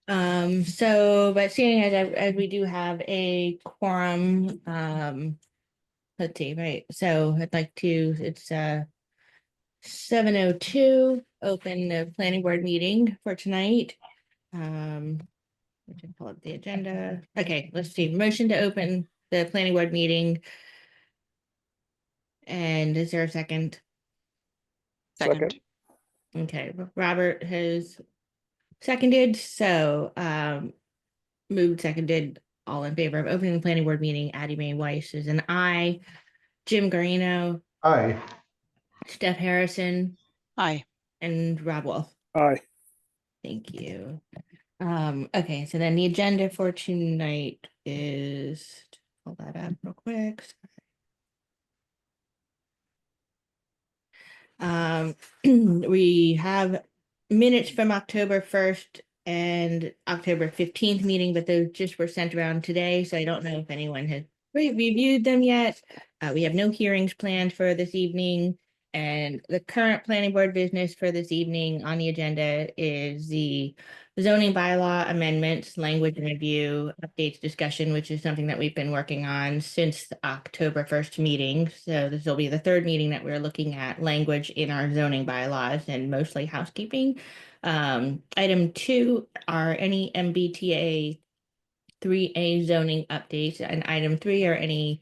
But seeing as we do have a quorum, let's see, right, so I'd like to, it's 7:02, open the planning board meeting for tonight. We can pull up the agenda. Okay, let's see, motion to open the planning board meeting. And is there a second? Second. Okay, Robert has seconded, so moved, seconded, all in favor of opening the planning board meeting. Addie Mae Weiss is an aye. Jim Garino, Aye. Steph Harrison, Aye. and Rob Wolf. Aye. Thank you. Okay, so then the agenda for tonight is, pull that up real quick. We have minutes from October 1st and October 15th meeting, but those just were sent around today, so I don't know if anyone has reviewed them yet. We have no hearings planned for this evening, and the current planning board business for this evening on the agenda is the zoning bylaw amendments, language review, updates discussion, which is something that we've been working on since the October 1st meeting. So this will be the third meeting that we're looking at language in our zoning bylaws and mostly housekeeping. Item 2 are any MBTA 3A zoning updates, and item 3 are any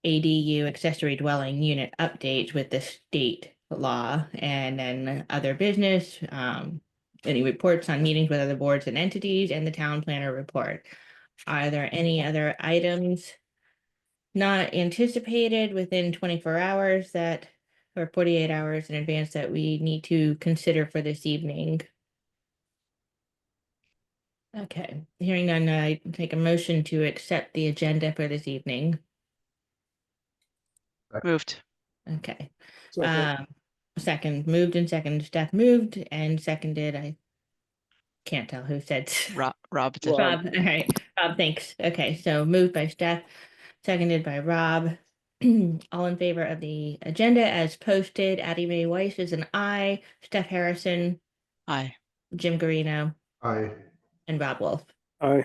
ADU accessory dwelling unit updates with the state law, and then other business, any reports on meetings with other boards and entities, and the town planner report. Are there any other items not anticipated within 24 hours that, or 48 hours in advance, that we need to consider for this evening? Okay, hearing none, I take a motion to accept the agenda for this evening. Moved. Okay. Second. Second, moved and second, Steph moved and seconded. I can't tell who said. Rob did. Rob, all right. Rob, thanks. Okay, so moved by Steph, seconded by Rob. All in favor of the agenda as posted. Addie Mae Weiss is an aye. Steph Harrison, Aye. Jim Garino, Aye. and Rob Wolf. Aye.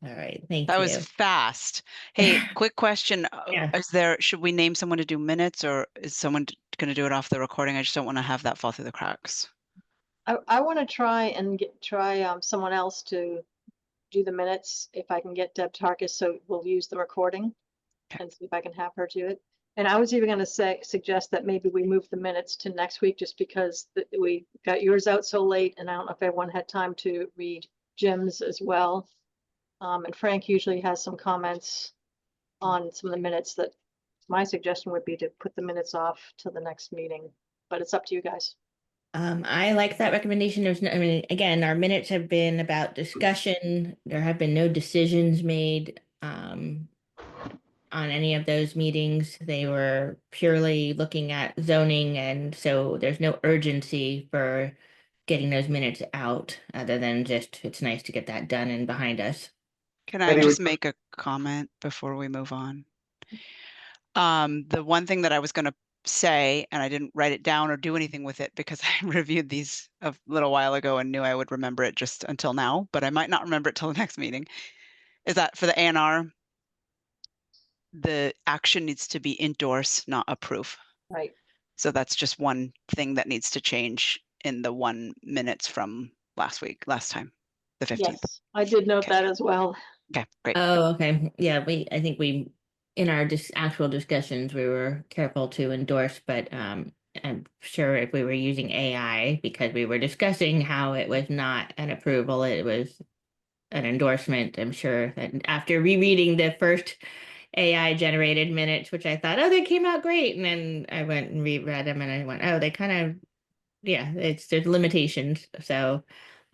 All right, thank That you. was fast. Hey, quick question. Yeah. Should we name someone to do minutes, or is someone going to do it off the recording? I just don't want to have that fall through the cracks. I want to try and try someone else to do the minutes if I can get Deb Tarkus, so we'll use the recording and see if I can have her do it. And I was even going to suggest that maybe we move the minutes to next week, just because we got yours out so late, and I don't know if everyone had time to read Jim's as well. And Frank usually has some comments on some of the minutes. That my suggestion would be to put the minutes off to the next meeting, but it's up to you guys. I like that recommendation. There's no, I mean, again, our minutes have been about discussion. There have been no decisions made on any of those meetings. They were purely looking at zoning, and so there's no urgency for getting those minutes out, other than just it's nice to get that done and behind us. Can I just make a comment before we move on? The one thing that I was going to say, and I didn't write it down or do anything with it because I reviewed these a little while ago and knew I would remember it just until now, but I might not remember it till the next meeting, is that for the A&R, the action needs to be endorse, not approve. Right. So that's just one thing that needs to change in the 1 minutes from last time, the 15th. Yes, I did note that as well. Okay, great. Oh, okay. Yeah, I think we, in our actual discussions, we were careful to endorse, but I'm sure if we were using AI, because we were discussing how it was not an approval, it was an endorsement. I'm sure that after rereading the first AI generated minutes, which I thought, oh, they came out great. And then I went and reread them and I went, oh, they kind of, yeah, there's limitations. So,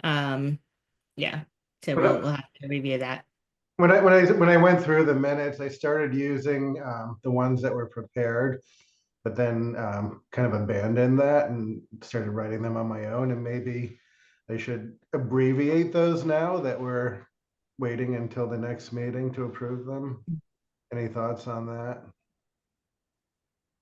yeah, so we'll have to review that. When I went through the minutes, I started using the ones that were prepared, but then kind of abandoned that and started writing them on my own. And maybe I should abbreviate those now that we're waiting until the next meeting to approve them. Any thoughts on that?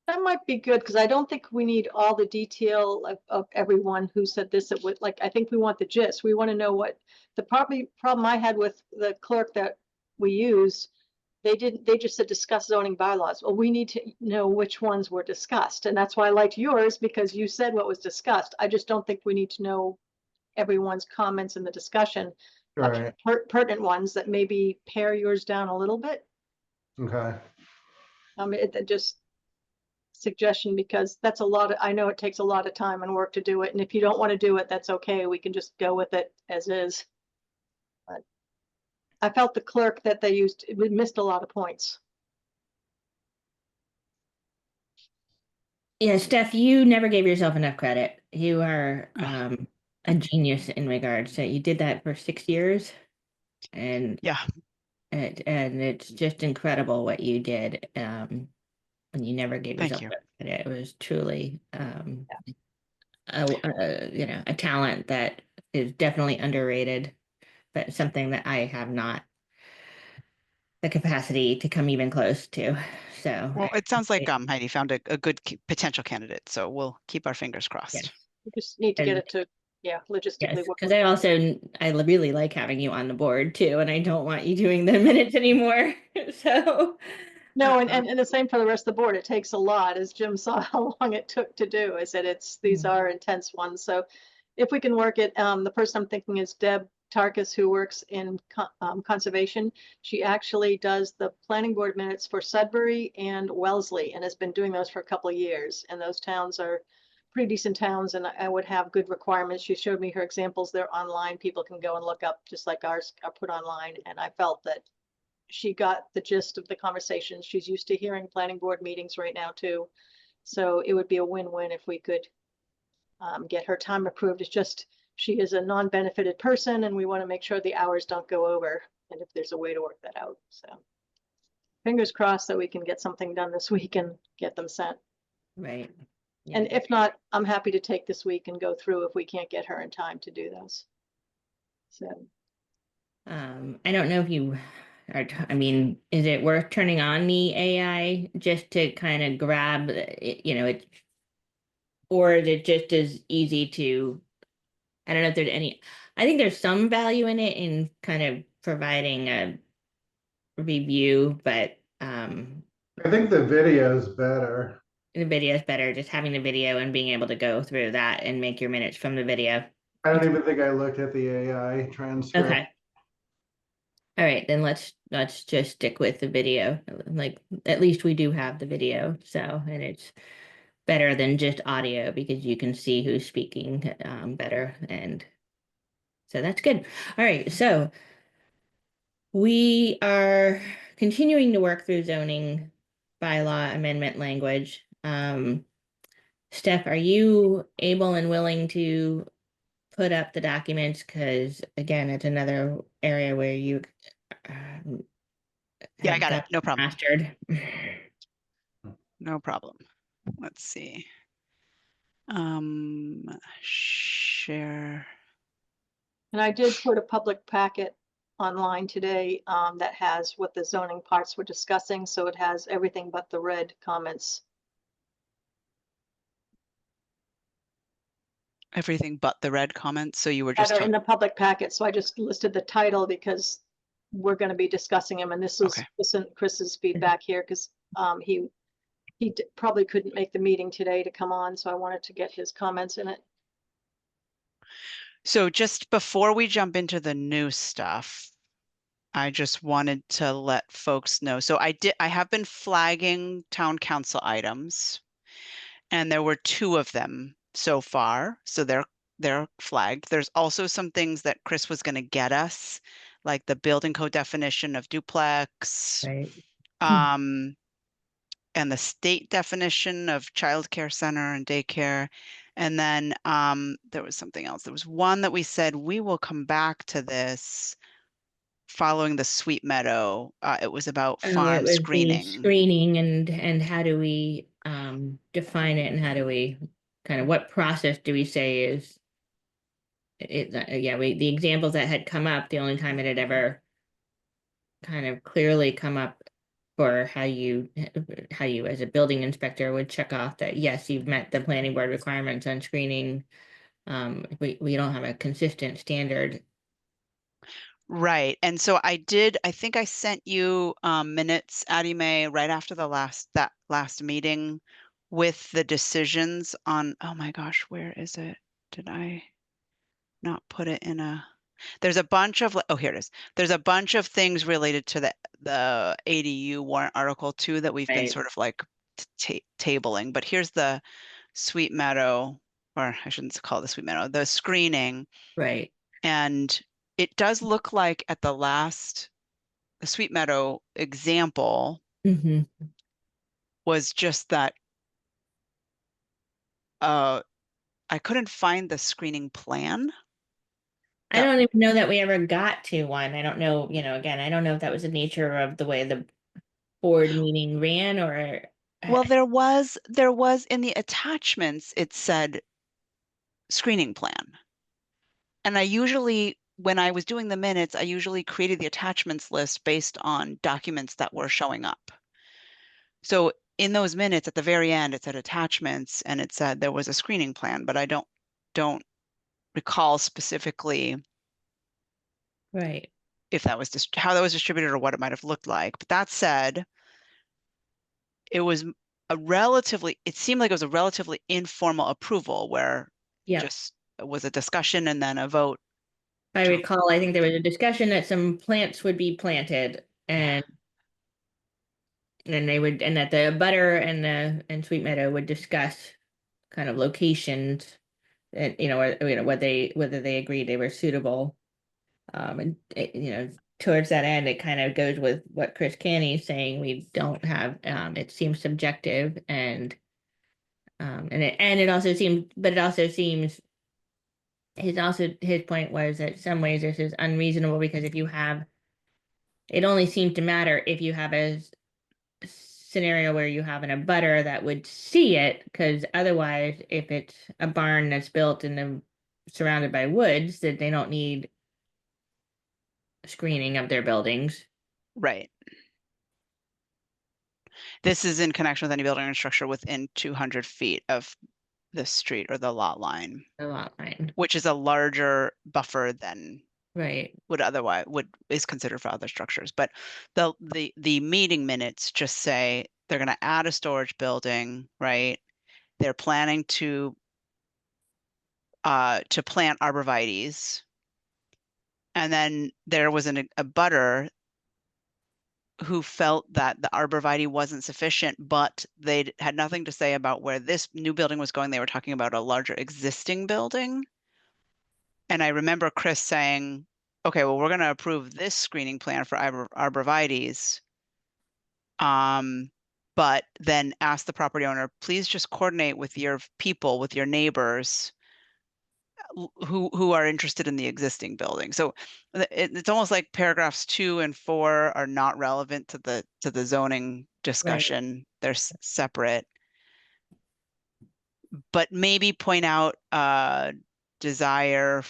That might be good, because I don't think we need all the detail of everyone who said this. It would, like, I think we want the gist. We want to know what the problem I had with the clerk that we used. They just said discuss zoning bylaws. Well, we need to know which ones were discussed. And that's why I liked yours, because you said what was discussed. I just don't think we need to know everyone's comments in the discussion. Right, Pertinent ones that maybe pare yours down a little bit. okay. It just suggestion, because that's a lot of, I know it takes a lot of time and work to do it. And if you don't want to do it, that's okay. We can just go with it as is. But I felt the clerk that they used, we missed a lot of points. Yeah, Steph, you never gave yourself enough credit. You are Ugh. a genius in regards to you did that for 6 years, and Yeah, it's just incredible what you did. And you never gave thank yourself you. enough credit. It was truly a talent that is definitely underrated, but something that I have not the capacity to come even close to. So Well, it sounds like I- Heidi found a good potential candidate, so we'll keep our fingers crossed. yes, We just need to get and it to, yeah, logistically yes, work. because I really like having you on the board too, and I don't want you doing the minutes anymore. So No, and the same for the rest of the board. It takes a lot, as Jim saw how long it took to do. I said these Mm. are intense ones. So if we can work it, the person I'm thinking is Deb Tarkus, who works in conservation. She actually does the planning board minutes for Sudbury and Wellesley, and has been doing those for a couple of years. And those towns are pretty decent towns, and I would have good requirements. She showed me her examples. They're online. People can go and look up, just like ours are put online. And I felt that she got the gist of the conversation. She's used to hearing planning board meetings right now too. So it would be a win-win if we could get her time approved. It's just, she is a non-benefited person, and we want to make sure the hours don't go over, and if there's a way to work that out. So fingers crossed that we can get something done this week and get them sent. right. Yeah. And if not, I'm happy to take this week and go through if we can't get her in time to do those. So I don't know if you are, I mean, is it worth turning on the AI just to kind of grab, it, or is it just as easy to, I don't know if there's any, I think there's some value in it in kind of providing a review, but I think the video is better. the video is better, just having the video and being able to go through that and make your minutes from the video. I don't even think I looked at the AI transcript. Okay. All right, then let's just stick with the video. Like at least we do have the video, so and it's better than just audio because you can see who's speaking better, and so that's good. All right, so we are continuing to work through zoning bylaw amendment language. Steph, are you able and willing to put up the documents? Because again, it's another area where you um, Yeah, I have got it. got No problem. mastered. No problem. Let's see. Share. and I did put a public packet online today that has what the zoning parts we're discussing. So it has everything but the red comments. Everything but the red comments. So you were That just are in talking. the public packet. So I just listed the title because we're going to be discussing them. And this was Okay. Chris's feedback here, because he probably couldn't make the meeting today to come on. So I wanted to get his comments in it. So just before we jump into the new stuff, I just wanted to let folks know. So I have been flagging town council items, and there were 2 of them so far. So they're flagged. There's also some things that Chris was going to get us, like the building code definition of duplex, Right. and the state definition of childcare center and daycare. And then there was something else. There was one that we said we will come back to this following the Sweet Meadow. It was about Oh, farm it was the screening. screening and how do we define it, and how do we kind of what process do we say is it yeah, the examples that had come up, the only time it had ever kind of clearly come up for how you as a building inspector would check off that, yes, you've met the planning board requirements on screening. We don't have a consistent standard. Right. And so I think I sent you minutes, Addie Mae, right after that last meeting with the decisions on, oh my gosh, where is it? Did I not put it in there's a bunch of, oh, here it is. There's a bunch of things related to the ADU warrant article too that we've been Right. sort of like tabling, but here's the Sweet Meadow, or I shouldn't call it the Sweet Meadow, the screening. Right. And it does look like at the Sweet Meadow example Mm-hmm. was just that I couldn't find the screening plan. I don't even know that we ever got to one. I don't know, again, I don't know if that was the nature of the way the board meeting ran, or Well, there was in the attachments, it said screening plan. And when I was doing the minutes, I usually created the attachments list based on documents that were showing up. So in those minutes at the very end, it said attachments and it said there was a screening plan, but I don't recall specifically right. if that was how that was distributed or what it might have looked like. But that said, it seemed like it was a relatively informal approval where Yeah. just was a discussion and then a vote. If I to recall, I think there approve. was a discussion that some plants would be planted, and and that the butter and Sweet Meadow would discuss kind of locations, and whether they agreed they were suitable. And towards that end, it kind of goes with what Chris Canny is saying. We don't have, it seems subjective, and it also seems, but it also seems his point was that some ways this is unreasonable, because it only seems to matter if you have a scenario where you have an abutter that would see it, because otherwise, if it's a barn that's built surrounded by woods, that they don't need screening of their buildings. Right. This is in connection with any building or structure within 200 feet of the street or the lot line, The lot line. which is a larger buffer than Right. is considered for other structures. But the meeting minutes just say they're going to add a storage building, right? They're planning to plant arborvitaes. And then there was a butter who felt that the arborvitae wasn't sufficient, but they had nothing to say about where this new building was going. They were talking about a larger existing building. And I remember Chris saying, okay, well, we're going to approve this screening plan for arborvitaes. But then ask the property owner, please just coordinate with your people, with your neighbors who are interested in the existing building. So it's almost like paragraphs 2 and 4 are not relevant to the zoning discussion. They're separate. But maybe point out desire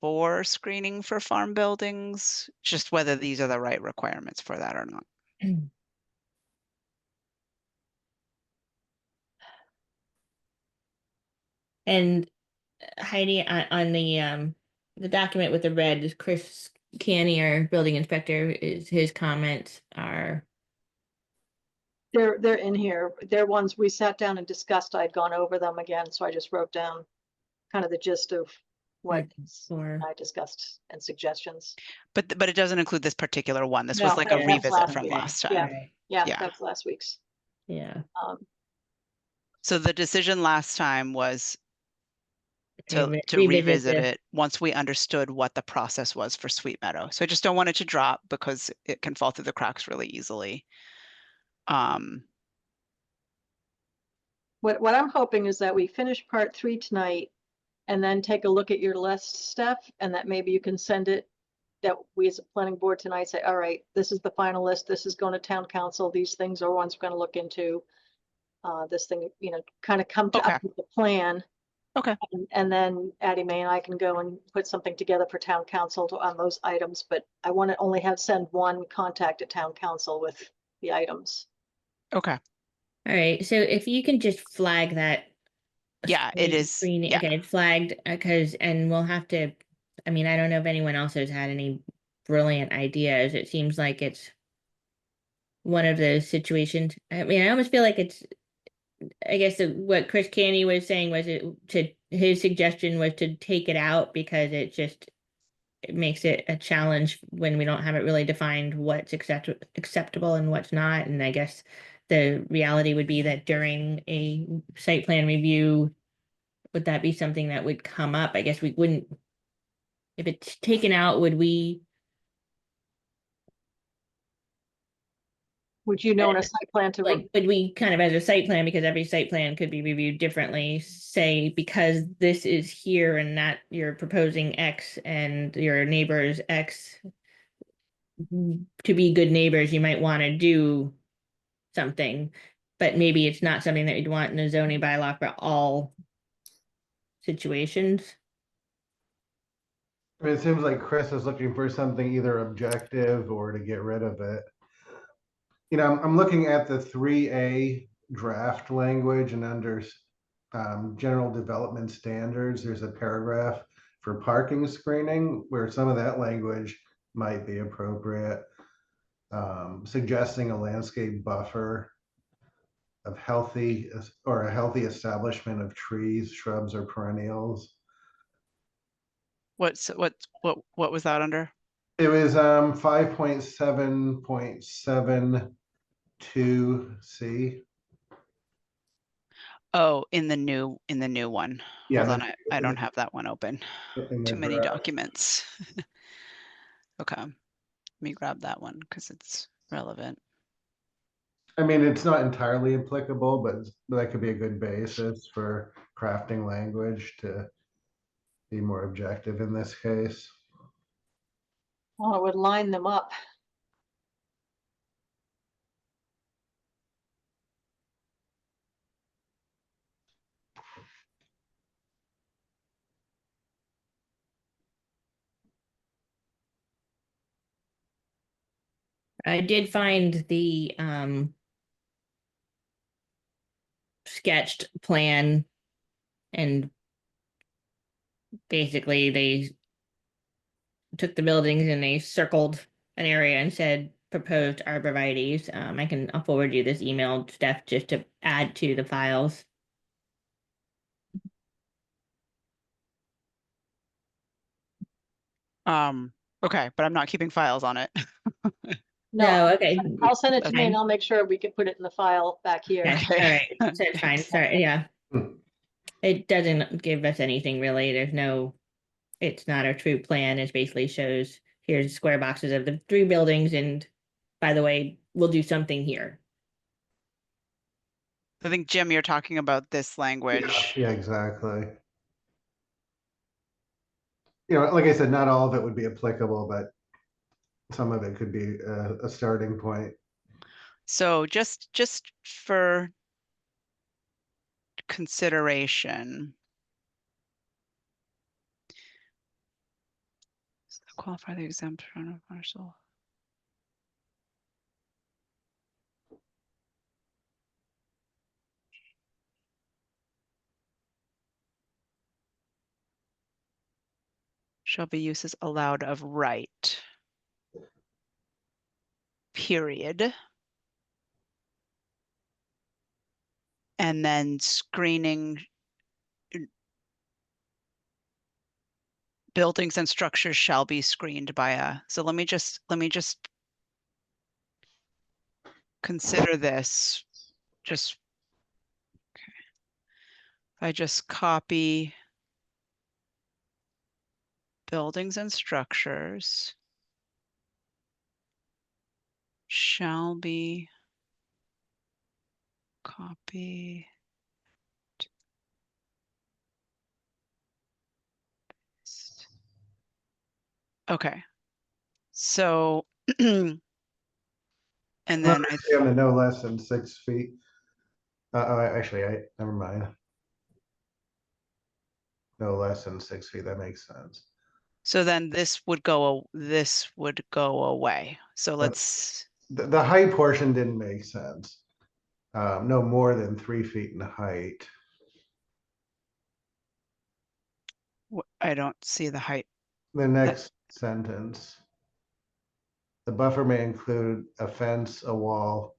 for screening for farm buildings, just whether these are the right requirements for that or not. And Heidi, on the document with the red, Chris Canny, our building inspector, his comments are. They're in here. They're ones we sat down and discussed. I'd gone over them again, so I just wrote down kind of the gist of what I discussed and suggestions. But it doesn't include this particular one. This No, was like a that's revisit last from week. last time. Yeah, Yeah. that's last week's. Yeah. So the decision last time was to Revisit revisit it once we understood what the process was for Sweet Meadow. So I just don't want it to drop because it can fall through the cracks really easily. What I'm hoping is that we finish part 3 tonight and then take a look at your list stuff, and that maybe you can send it, that we as a planning board tonight say, all right, this is the final list. This is going to town council. These things are ones we're going to look into. This thing, kind of come to up with the plan. Okay. And then Addie Mae and I can go and put something together for town council on those items, but I want to only send one contact at town council with the items. Okay. All right, so if you can just flag that. Yeah, it is. Screening, Yeah. okay, it's flagged, because, and we'll have to, I mean, I don't know if anyone else has had any brilliant ideas. It seems like it's one of those situations. I mean, I almost feel like it's, I guess what Chris Canny was saying was his suggestion was to take it out because it makes it a challenge when we don't have it really defined what's acceptable and what's not. And I guess the reality would be that during a site plan review, would that be something that would come up? I guess we wouldn't, if it's taken out, would we, Would you know in a site plan to, like, would we kind of as a site plan, because every site plan could be reviewed differently, say, because this is here and that you're proposing X and your neighbor's X, to be good neighbors, you might want to do something, but maybe it's not something that you'd want in a zoning bylaw for all situations. I mean, it seems like Chris is looking for something either objective or to get rid of it. You know, I'm looking at the 3A draft language, and under general development standards, there's a paragraph for parking screening where some of that language might be appropriate. Suggesting a landscape buffer of healthy or a healthy establishment of trees, shrubs, or perennials. What was that under? It was 5.7.72C. Oh, in the new one. Yeah, Hold on, I don't have that one open. in the Too many draft. documents. Okay, let me grab that one because it's relevant. I mean, it's not entirely applicable, but that could be a good basis for crafting language to be more objective in this case. well, it would line them up. I did find the sketched plan, and basically they took the buildings and they circled an area and said proposed arborvitae's. I'll forward you this email, Steph, just to add to the files. Okay, but I'm not keeping files on it. No, okay. I'll send it to me and Okay. I'll make sure we can put it in the file back here. Okay, all right, so it's fine, sorry, yeah. Hmm. It doesn't give us anything really, it's not a true plan, it basically shows, here's square boxes of the 3 buildings, and by the way, we'll do something here. I think, Jim, you're talking about this language. Yeah, exactly. You know, like I said, not all of it would be applicable, but some of it could be a starting point. So just for consideration, qualify the exempt from a parcel. Shall be uses allowed of right. Period. And then screening buildings and structures shall be screened by so let me just consider this. Just okay. If I just copy buildings and structures shall be copy paste. Okay, so and then On the no less than 6 feet. Actually, never mind. No less than 6 feet. That makes sense. so then this would go away. So let's the height portion didn't make sense. No more than 3 feet in height. I don't see the height. The next sentence. The buffer may include a fence, a wall,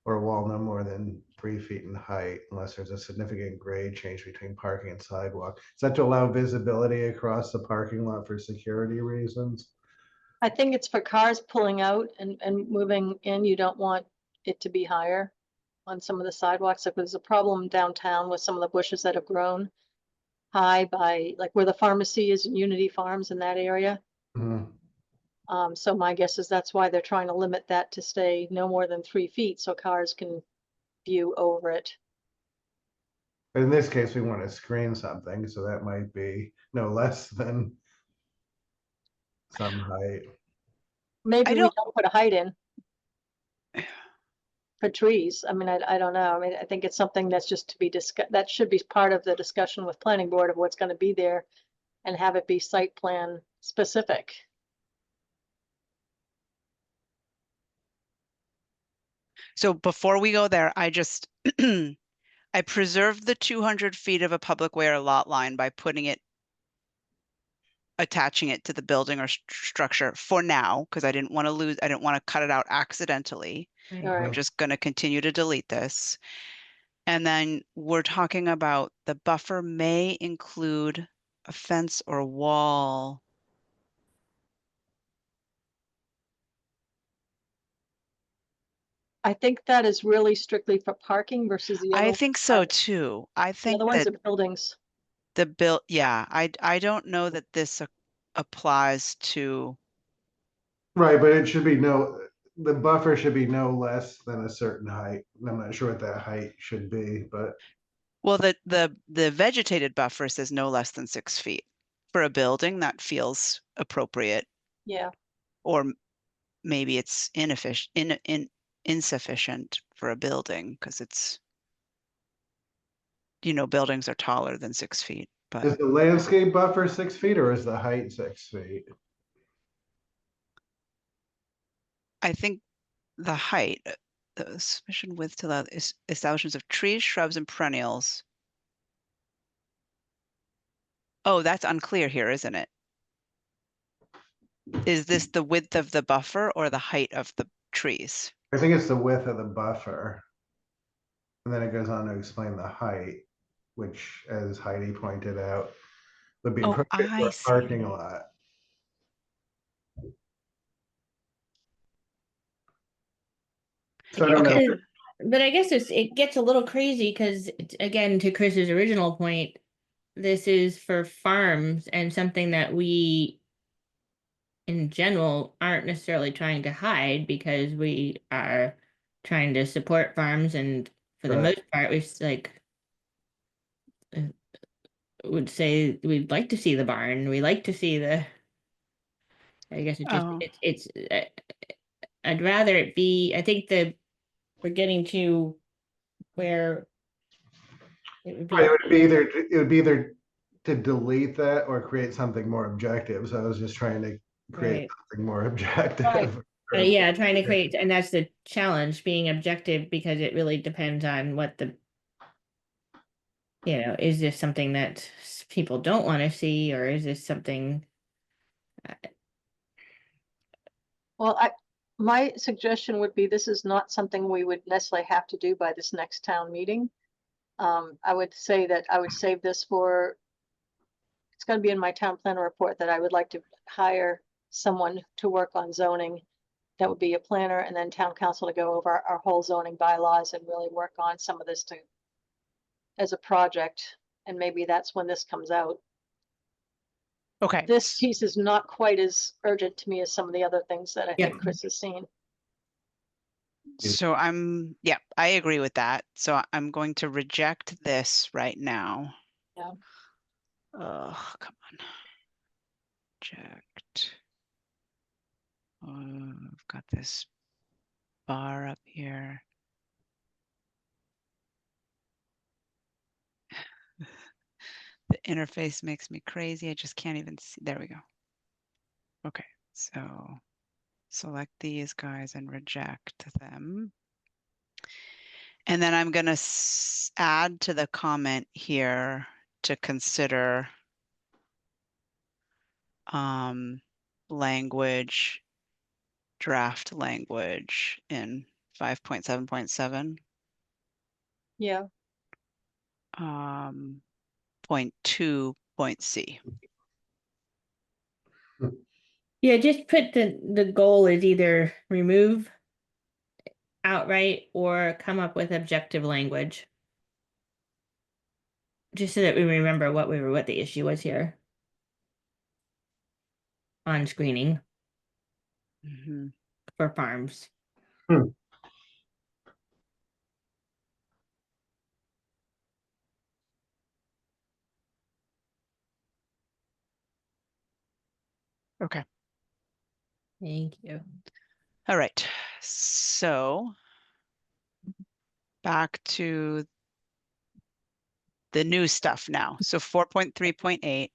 or a wall no more than 3 feet in height unless there's a significant grade change between parking and sidewalk. Is that to allow visibility across the parking lot for security reasons? I think it's for cars pulling out and moving in. You don't want it to be higher on some of the sidewalks. Like there's a problem downtown with some of the bushes that have grown high by like where the pharmacy is in Unity Farms in that area. Mhm. So my guess is that's why they're trying to limit that to stay no more than 3 feet so cars can view over it. But in this case, we want to screen something, so that might be no less than some height. Maybe we don't- don't put a height in for trees. I mean, I don't know. I mean, I think it's something that's just to be discussed. That should be part of the discussion with planning board of what's going to be there and have it be site plan specific. So before we go there, I just, I preserved the 200 feet of a public way or lot line by putting it, attaching it to the building or structure for now, because I didn't want to cut it out accidentally. Right. All I'm right. just going to continue to delete this. And then we're talking about the buffer may include a fence or a wall. I think that is really strictly for parking versus the I other. think so too. I The think other ones that are buildings. yeah, I don't know that this applies to, Right, but it should be the buffer should be no less than a certain height. I'm not sure what that height should be, but well, the vegetated buffer says no less than 6 feet. For a building, that feels appropriate, Yeah. or maybe it's insufficient for a building because it's, buildings are taller than 6 feet, but is the landscape buffer 6 feet or is the height 6 feet? I think the height, the sufficient width to allow establishments of trees, shrubs, and perennials. Oh, that's unclear here, isn't it? Is this the width of the buffer or the height of the trees? I think it's the width of the buffer. And then it goes on to explain the height, which, as Heidi pointed out, would be Oh, appropriate for I a parking see. lot. So I don't know. Okay. But I guess it gets a little crazy because again, to Chris's original point, this is for farms and something that we in general aren't necessarily trying to hide because we are trying to support farms and for the Right. most part we like would say we'd like to see the barn, we like to see the I guess it just Oh, it's I'd rather it be I think that we're getting to where it would Right, be it would be either to delete that or create something more objective. So I was just trying to create right. something more objective. Right. Yeah, trying to create, and that's the challenge, being objective, because it really depends on what is this something that people don't want to see, or is this something? Well, my suggestion would be this is not something we would necessarily have to do by this next town meeting. I would say that I would save this for, it's going to be in my town planner report that I would like to hire someone to work on zoning. That would be a planner and then town council to go over our whole zoning bylaws and really work on some of this as a project. And maybe that's when this comes out. okay. This piece is not quite as urgent to me as some of the other things that I Yeah. think Chris has seen. So I agree with that. So I'm going to reject this right now. Yeah. Oh, come on. Reject. I've got this bar up here. The interface makes me crazy. I just can't even see. There we go. Okay, so select these guys and reject them. And then I'm going to add to the comment here to consider language, draft language in 5.7.7. Yeah, Point 2, point C. Yeah, just put the goal is either remove outright or come up with objective language. Just so that we remember what the issue was here on screening for farms. Okay. Thank you. All right. So back to the new stuff now. So 4.3.8.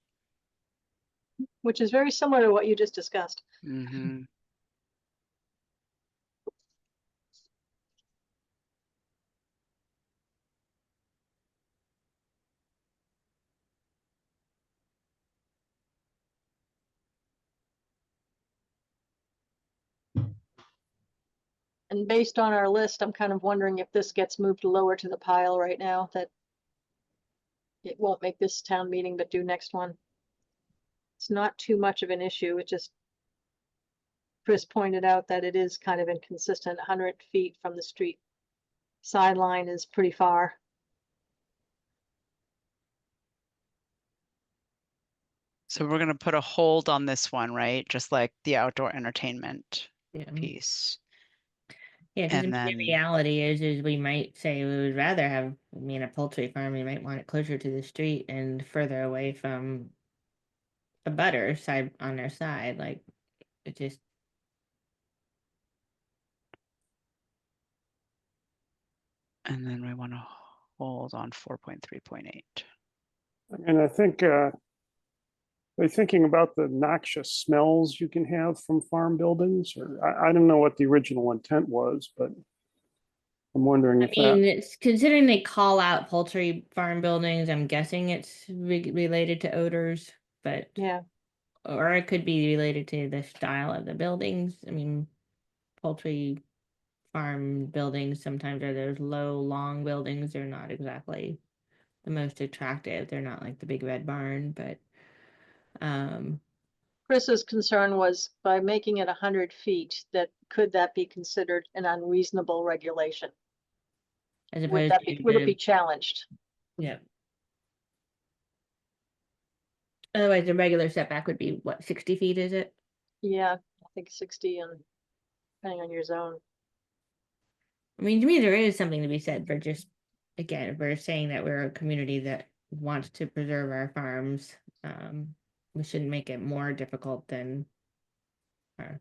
which is very similar to what you just discussed. And based on our list, I'm kind of wondering if this gets moved lower to the pile right now, that it won't make this town meeting, but do next one. It's not too much of an issue. It just, Chris pointed out that it is kind of inconsistent. 100 feet from the street sideline is pretty far. So we're going to put a hold on this one, right? Just like the outdoor entertainment Yeah. piece. Yeah, because And the then, reality is we might say we would rather have, a poultry farm. We might want it closer to the street and further away from the butter side on their side. Like it just. and then we want to hold on 4.3.8. And I think they're thinking about the noxious smells you can have from farm buildings, or I don't know what the original intent was, but I'm wondering if that. It's considering they call out poultry farm buildings, I'm guessing it's related to odors, but Yeah, or it could be related to the style of the buildings. Poultry farm buildings sometimes are those low, long buildings. They're not exactly the most attractive. They're not like the big red barn, but Chris's concern was by making it 100 feet, that could that be considered an unreasonable regulation? as Would opposed that to be, would it be challenged? yeah. Otherwise, the regular setback would be what, 60 feet, is it? Yeah, I think 60 and depending on your zone. To me, there is something to be said for just, again, if we're saying that we're a community that wants to preserve our farms, we shouldn't make it more difficult than our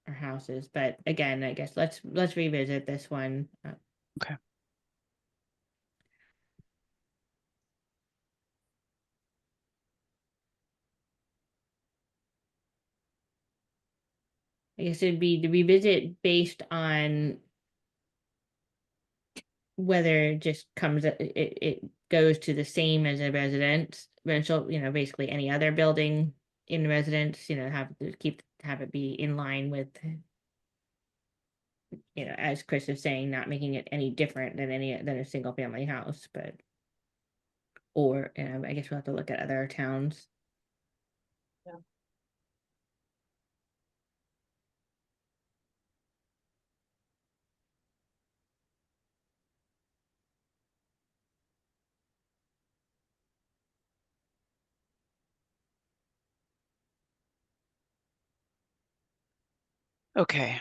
houses. But again, I guess let's revisit this one. Okay. I guess it'd be to revisit based on whether it just comes, it goes to the same as a residential, basically any other building in residence, have it be in line with, as Chris is saying, not making it any different than a single family house, but or I guess we'll have to look at other towns. Yeah. Okay.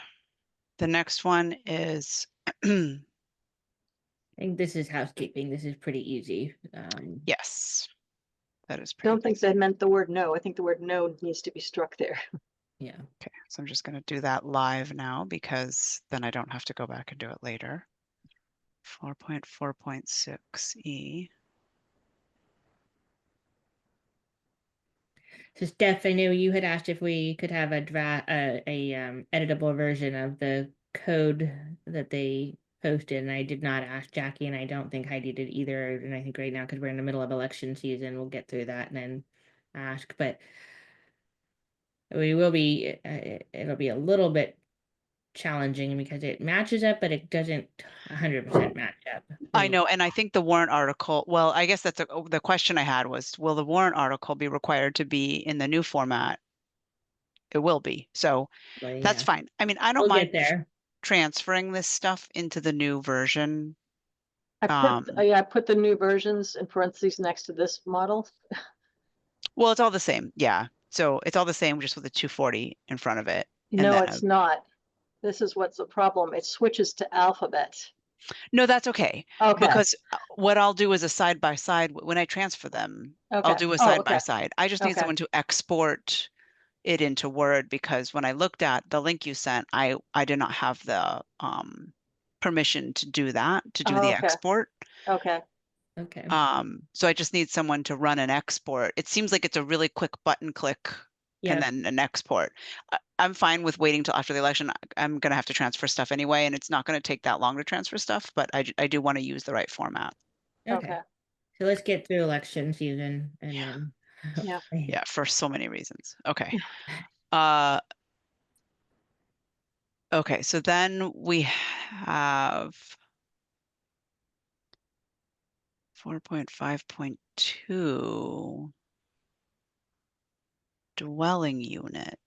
The next one is I think this is housekeeping. This is pretty easy. yes, that is pretty Don't think easy. that meant the word no. I think the word no needs to be struck there. Yeah. Okay, so I'm just going to do that live now because then I don't have to go back and do it later. 4.4.6E. So Steph, I know you had asked if we could have a editable version of the code that they posted, and I did not ask Jackie, and I don't think Heidi did either. And I think right now, because we're in the middle of election season, we'll get through that and then ask. But we will be. It'll be a little bit challenging because it matches up, but it doesn't 100% match up. I know, and I think the warrant article, well, I guess that's the question I had was, will the warrant article be required to be in the new format? It will be, so But that's yeah, fine. I mean, I don't we'll mind get there. transferring this stuff into the new version. I put the new versions in parentheses next to this model. Well, it's all the same, yeah. So it's all the same, just with a 240 in front of it. And No, then it's not. This is what's the problem. It switches to alphabet. no, that's okay. Okay, Because what I'll do is a side by side when I transfer them. I'll okay. do a Oh, side by okay. side. I just need Okay. someone to export it into Word because when I looked at the link you sent, I did not have the permission to do that, to do Oh, the okay. export. Okay. Okay. So I just need someone to run an export. It seems like it's a really quick button click Yeah. and then an export. I'm fine with waiting till after the election. I'm going to have to transfer stuff anyway, and it's not going to take that long to transfer stuff, but I do want to use the right format. Okay. So let's get through election season and then. Yeah. Yeah, for so many reasons. Okay. Okay, so then we have 4.5.2 dwelling unit.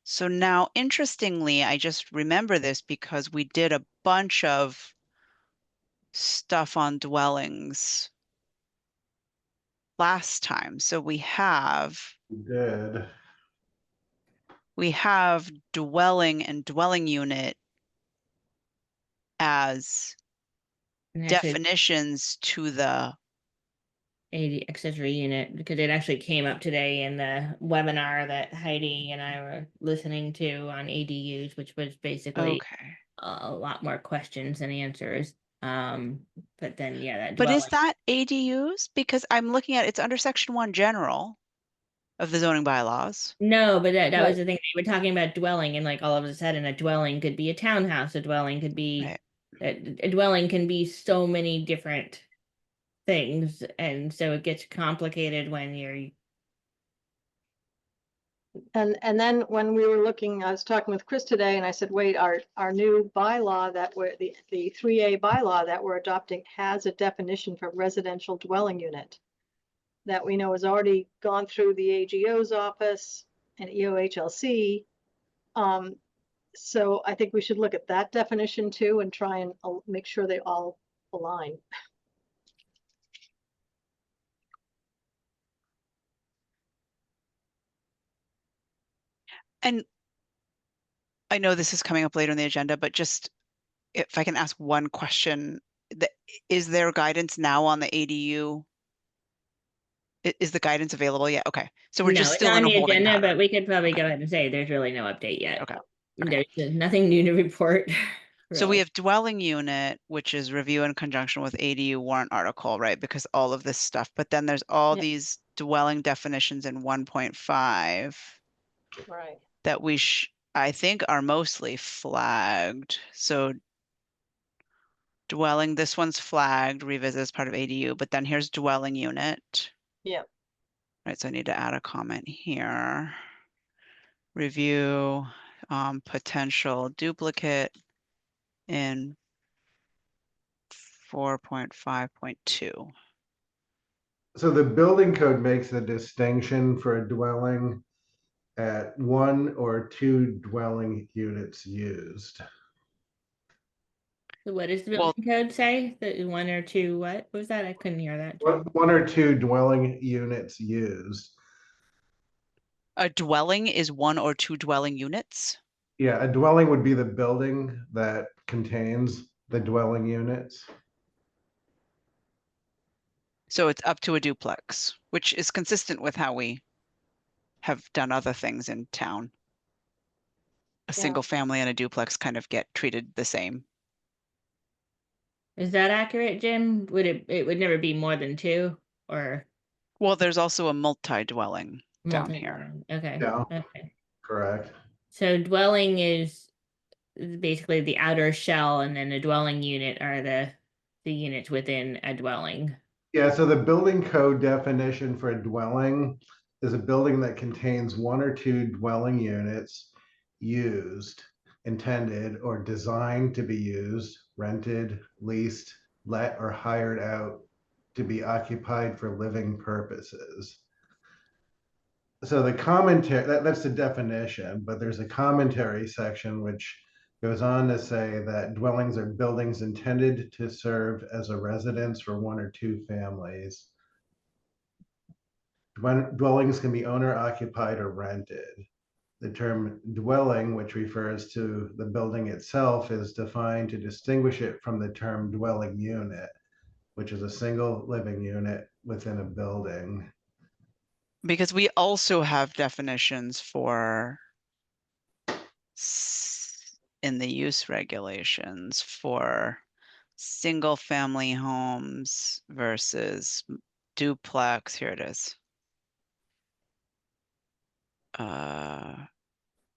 So now, interestingly, I just remember this because we did a bunch of stuff on dwellings last time. So we have Good. dwelling and dwelling unit as And actually, definitions to the AD accessory unit, because it actually came up today in the webinar that Heidi and I were listening to on ADUs, which was basically okay. a lot more questions than answers. But then yeah, that But is dwelling. that ADUs? Because I'm looking at it's under section 1 general of the zoning bylaws. No, but that was Right. the thing. They were talking about dwelling, and like all of a sudden, a dwelling could be a townhouse. A dwelling could be Right. a dwelling can be so many different things, and so it gets complicated when you're. And then when we were looking, I was talking with Chris today and I said, wait, our new bylaw that we're the 3A bylaw that we're adopting has a definition for residential dwelling unit that we know has already gone through the AGO's office and EOHLC. So I think we should look at that definition too and try and make sure they all align. And I know this is coming up later in the agenda, but just if I can ask one question, is there guidance now on the ADU? Is the guidance available yet? Okay. So we're No, just it's still on in a the holding agenda, but pattern. we could probably Okay. go ahead and say there's really no update yet. Okay. There's nothing new to report. So we Really. have dwelling unit, which is review in conjunction with ADU warrant article, right? Because all of this stuff, but then there's all Yep. these dwelling definitions in 1.5 Right. that I think are mostly flagged. So dwelling, this one's flagged, revisit as part of ADU, but then here's dwelling unit. Yep. Right, so I need to add a comment here. Review potential duplicate in 4.5.2. So the building code makes a distinction for a dwelling at 1 or 2 dwelling units used. So what does the Well, building code say? The 1 or 2, what was that? I couldn't hear that. Jim. 1 or 2 dwelling units used. a dwelling is 1 or 2 dwelling units. Yeah, a dwelling would be the building that contains the dwelling units. So it's up to a duplex, which is consistent with how we have done other things in town. A Yeah. single family and a duplex kind of get treated the same. Is that accurate, Jim? It would never be more than 2 or Well, there's also a multi-dwelling. down here. Multi-dwelling. Okay. Yeah. Okay. Correct. So dwelling is basically the outer shell, and then a dwelling unit are the units within a dwelling. Yeah, so the building code definition for a dwelling is a building that contains one or two dwelling units used, intended, or designed to be used, rented, leased, let, or hired out to be occupied for living purposes. So the commentary, that's the definition, but there's a commentary section which goes on to say that dwellings are buildings intended to serve as a residence for one or two families. Dwellings can be owner occupied or rented. The term dwelling, which refers to the building itself, is defined to distinguish it from the term dwelling unit, which is a single living unit within a building. Because we also have definitions for in the use regulations for single family homes versus duplex. Here it is.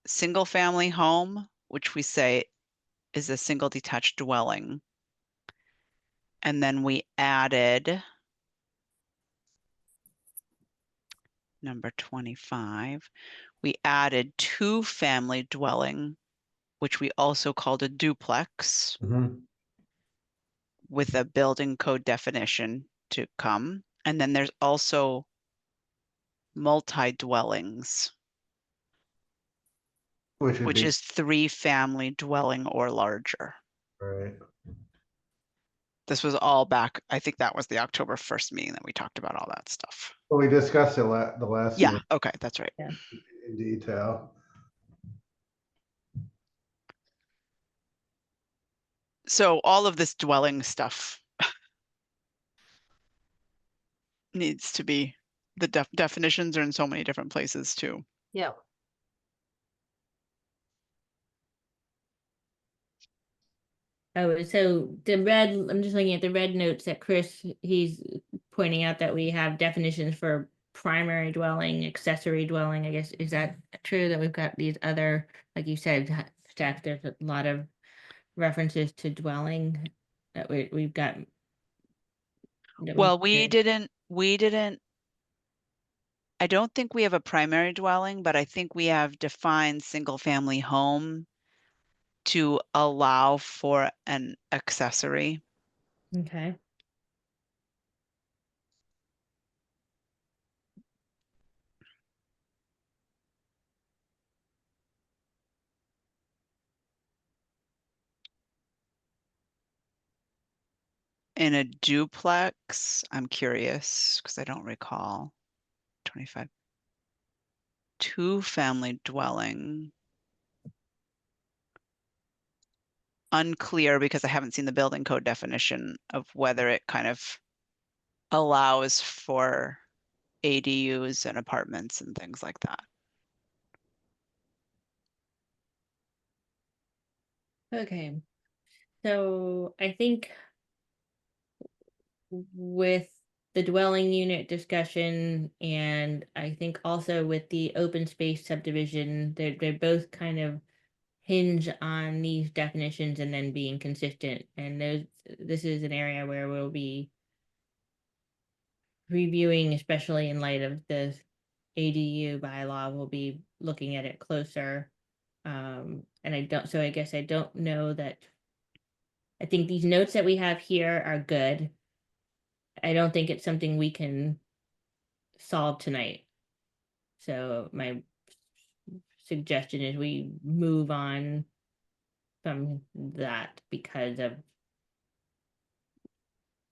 Single family home, which we say is a single detached dwelling. And then we added number 25. We added two family dwelling, which we also called a duplex, with a building code definition to come. And then there's also multi-dwellings, which is 3 family dwelling or larger. Right. This was all back, I think that was the October 1st meeting that we talked about all that stuff. Well, we discussed it the last Yeah, meeting okay, that's right. Yeah. in detail. So all of this dwelling stuff needs to be, the definitions are in so many different places too. Yeah. Oh, so the red, I'm just looking at the red notes that Chris, he's pointing out that we have definitions for primary dwelling, accessory dwelling, I guess. Is that true that we've got these other, like you said, Steph, there's a lot of references to dwelling that we've got. Well, we didn't, I don't think we have a primary dwelling, but I think we have defined single family home to allow for an accessory. Okay. In a duplex, I'm curious because I don't recall. 25. Two family dwelling. Unclear because I haven't seen the building code definition of whether it kind of allows for ADUs and apartments and things like that. Okay. So I think with the dwelling unit discussion, and I think also with the open space subdivision, they're both kind of hinge on these definitions and then being consistent. And this is an area where we'll be reviewing, especially in light of the ADU bylaw, we'll be looking at it closer. And I guess I don't know that. I think these notes that we have here are good. I don't think it's something we can solve tonight. So my suggestion is we move on from that because of.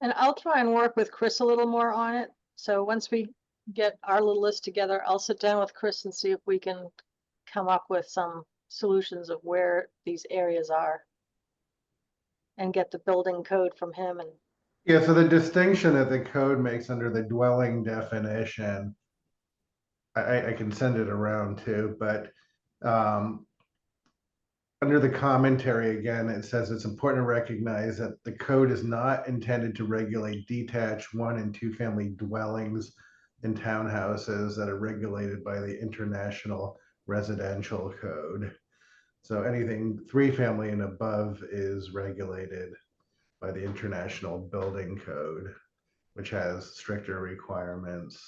And I'll try and work with Chris a little more on it. So once we get our little list together, I'll sit down with Chris and see if we can come up with some solutions of where these areas are and get the building code from him. And Yeah, so the distinction that the code makes under the dwelling definition, I can send it around too, but under the commentary again, it says it's important to recognize that the code is not intended to regulate detached one and two family dwellings and townhouses that are regulated by the International Residential Code. So anything 3-family and above is regulated by the International Building Code, which has stricter requirements.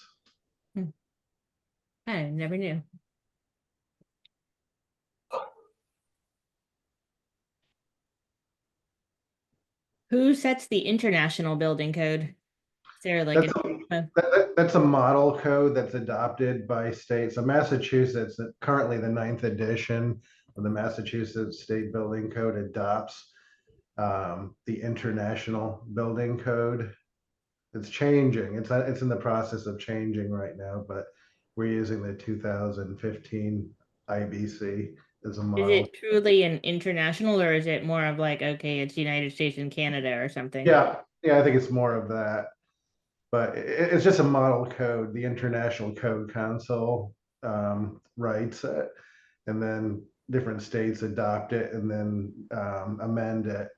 I never knew. Who sets the international building code? Is there like That's a model code that's adopted by states. So Massachusetts, currently the 9th edition of the Massachusetts State Building Code adopts the International Building Code. It's changing. It's in the process of changing right now, but we're using the 2015 IBC as a is model. it truly an international, or is it more of like, okay, it's United States and Canada or something? Yeah, I think it's more of that. But it's just a model code. The International Code Council writes it, and then different states adopt it and then amend it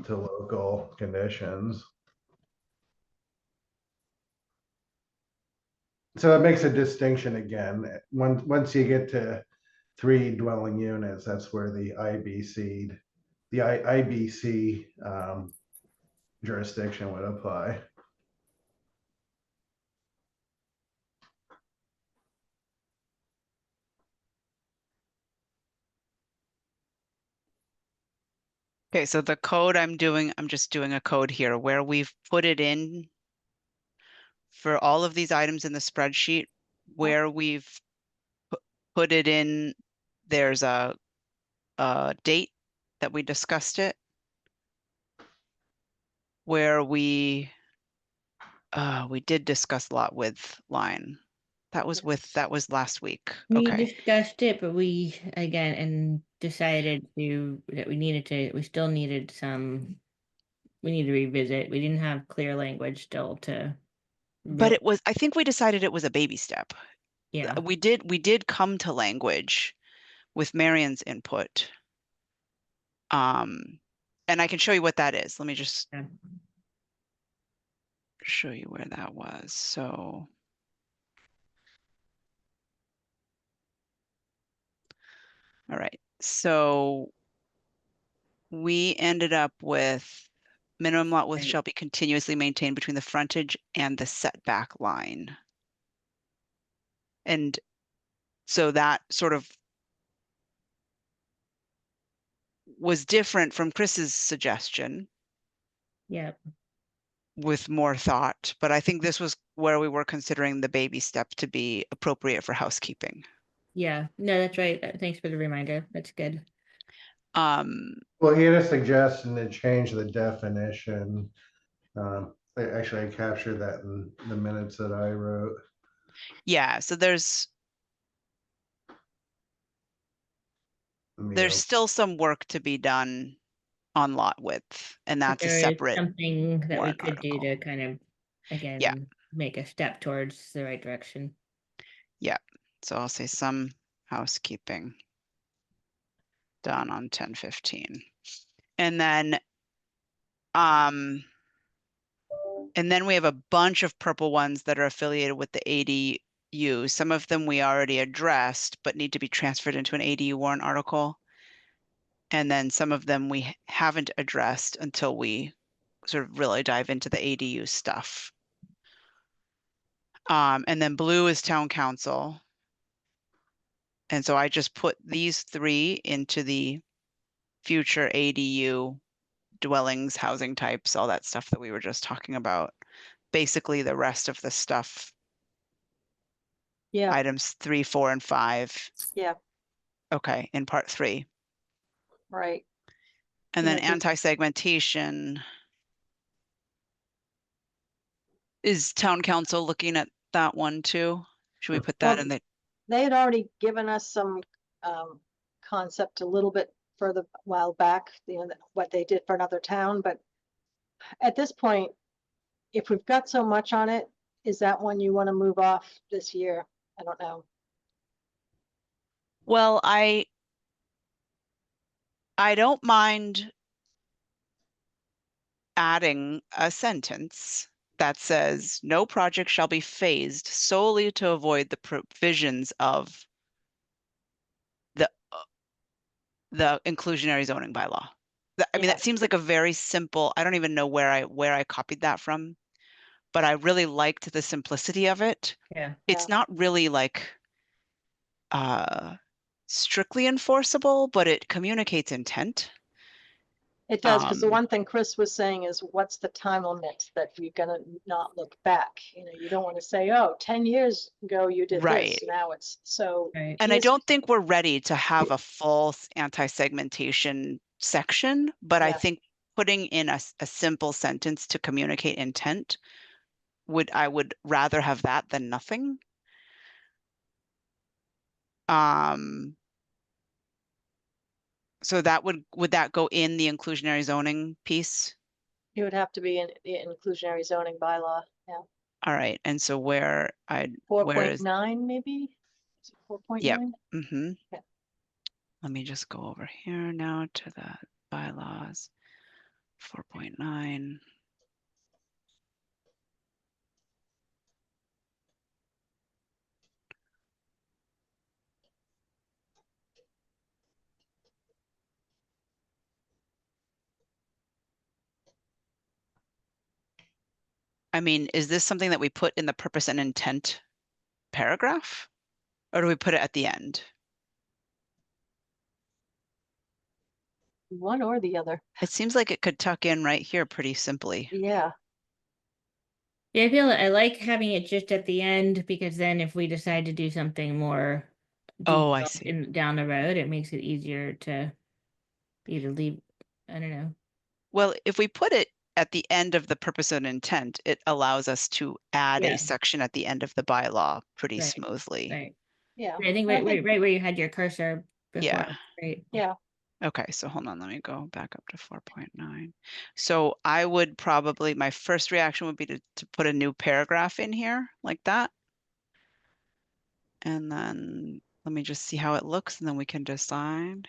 to local conditions. So it makes a distinction again. Once you get to 3 dwelling units, that's where the IBC jurisdiction would apply. Okay, so the code I'm just doing a code here where we've put it in for all of these items in the spreadsheet where we've put it in. There's a date that we discussed it, where we did discuss lot width line. That was last week. We Okay. discussed it, but we again and decided that we still needed we need to revisit. We didn't have clear language still to. But I think we decided it was a baby step. Yeah. We did come to language with Marion's input. And I can show you what that is. Let me just show you where that was. So all right, so we ended up with minimum lot width shall be continuously maintained between the frontage and the setback line. And so that sort of was different from Chris's suggestion. Yeah. With more thought, but I think this was where we were considering the baby step to be appropriate for housekeeping. Yeah, no, that's right. Thanks for the reminder. That's good. Well, he had a suggestion to change the definition. Actually, I captured that in the minutes that I wrote. Yeah, so there's still some work to be done on lot width, and that's a separate something that we warrant could do article. to kind of again make a step towards the right direction. Yeah, so I'll say some housekeeping done on 10/15, and then we have a bunch of purple ones that are affiliated with the ADU. Some of them we already addressed, but need to be transferred into an ADU warrant article. And then some of them we haven't addressed until we sort of really dive into the ADU stuff. And then blue is town council. And so I just put these 3 into the future ADU dwellings, housing types, all that stuff that we were just talking about. Basically the rest of the stuff. Yeah, Items 3, 4, and 5. yeah, Okay, in part 3. right. And then Yeah, 'cause- anti-segmentation. Is town council looking at that one too? Should we put that Well, in the, They had already given us some concept a little bit further while back, what they did for another town, but at this point, if we've got so much on it, is that one you want to move off this year? I don't know. well, I don't mind adding a sentence that says no project shall be phased solely to avoid the provisions of the inclusionary zoning bylaw. I mean, Yeah. that seems like a very simple, I don't even know where I copied that from, but I really liked the simplicity of it. Yeah. It's not really like strictly enforceable, but it communicates intent. It does, because the Um, one thing Chris was saying is, what's the time limit that you're gonna not look back? You know, you don't want to say, oh, 10 years ago you did Right. this, now it's so. Right. And I Yes. don't think we're ready to have a full anti-segmentation section, but I Yeah. think putting in a simple sentence to communicate intent I would rather have that than nothing. So that would that go in the inclusionary zoning piece? It would have to be in the inclusionary zoning bylaw, yeah. All right, and so where is 4.9 maybe? 4.9? Yep. Mm-hmm. Yeah. Let me just go over here now to the bylaws. 4.9. I mean, is this something that we put in the purpose and intent paragraph? Or do we put it at the end? One or the other, It seems like it could tuck in right here pretty simply. yeah. Yeah, I like having it just at the end because then if we decide to do something more Oh, I detailed see. down the road, it makes it easier to either leave, I don't know. Well, if we put it at the end of the purpose and intent, it allows us to add Yeah. a section at the end of the bylaw pretty Right. smoothly. Right. Yeah. I think right where you had your cursor before. Yeah. Right. Yeah. Okay, so hold on, let me go back up to 4.9. So I would probably, my first reaction would be to put a new paragraph in here like that. And then let me just see how it looks and then we can decide.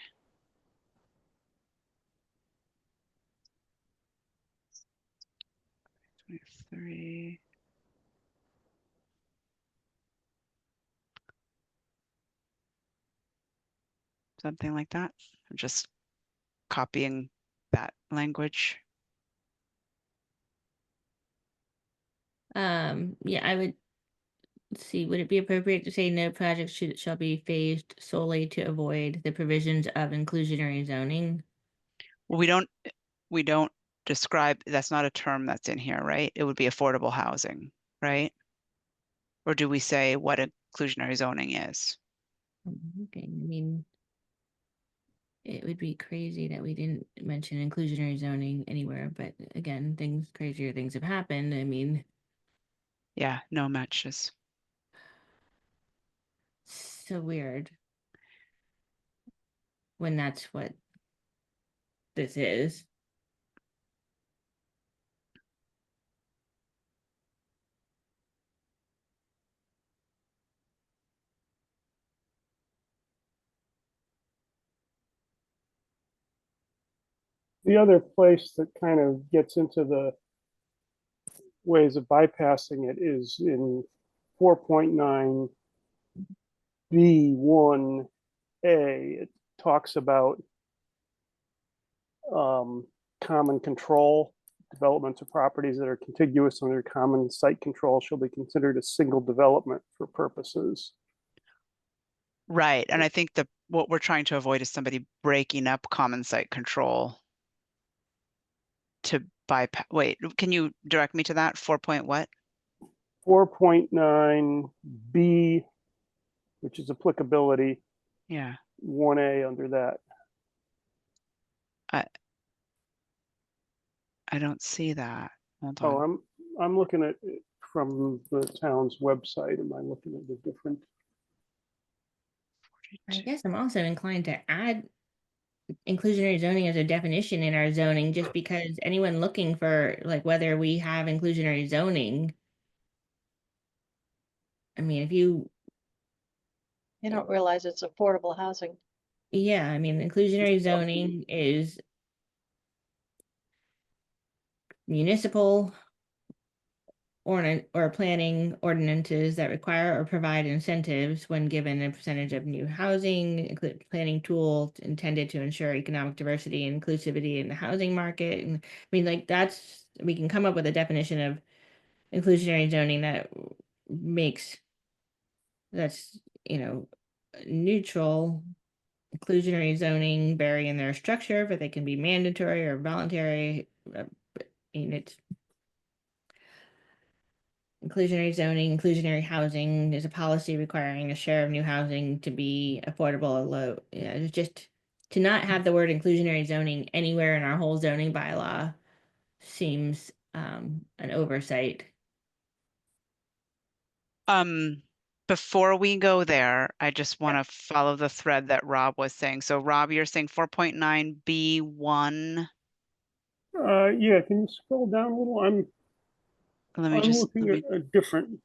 Three. Something like that. I'm just copying that language. Yeah, I would see, would it be appropriate to say no project shall be phased solely to avoid the provisions of inclusionary zoning? Well, we don't describe, that's not a term that's in here, right? It would be affordable housing, right? Or do we say what inclusionary zoning is? Okay, I mean, it would be crazy that we didn't mention inclusionary zoning anywhere, but again, crazier things have happened. I mean, Yeah, no matches. so weird when that's what this is. The other place that kind of gets into the ways of bypassing it is in 4.9 B1A. It talks about common control. Developments of properties that are contiguous under common site control shall be considered a single development for purposes. Right, and I think what we're trying to avoid is somebody breaking up common site control to bypass. Wait, can you direct me to that? 4 point what? 4.9B, which is applicability, Yeah, 1A under that. I don't see that. Hold Oh, on. I'm looking at it from the town's website. Am I looking at the different? I guess I'm also inclined to add inclusionary zoning as a definition in our zoning, just because anyone looking for like whether we have inclusionary zoning. I mean, if you, You don't realize it's affordable housing. yeah, I mean, inclusionary zoning is municipal or planning ordinances that require or provide incentives when given a percentage of new housing, include planning tool intended to ensure economic diversity and inclusivity in the housing market. And I mean, like we can come up with a definition of inclusionary zoning that makes that's neutral. Inclusionary zoning vary in their structure, but they can be mandatory or voluntary. It's inclusionary zoning, inclusionary housing is a policy requiring a share of new housing to be affordable or low. Yeah, it's just to not have the word inclusionary zoning anywhere in our whole zoning bylaw seems an oversight. Before we go there, I just want to follow the thread that Rob was saying. So Rob, you're saying 4.9B1. Yeah, can you scroll down a little? I'm looking at a different.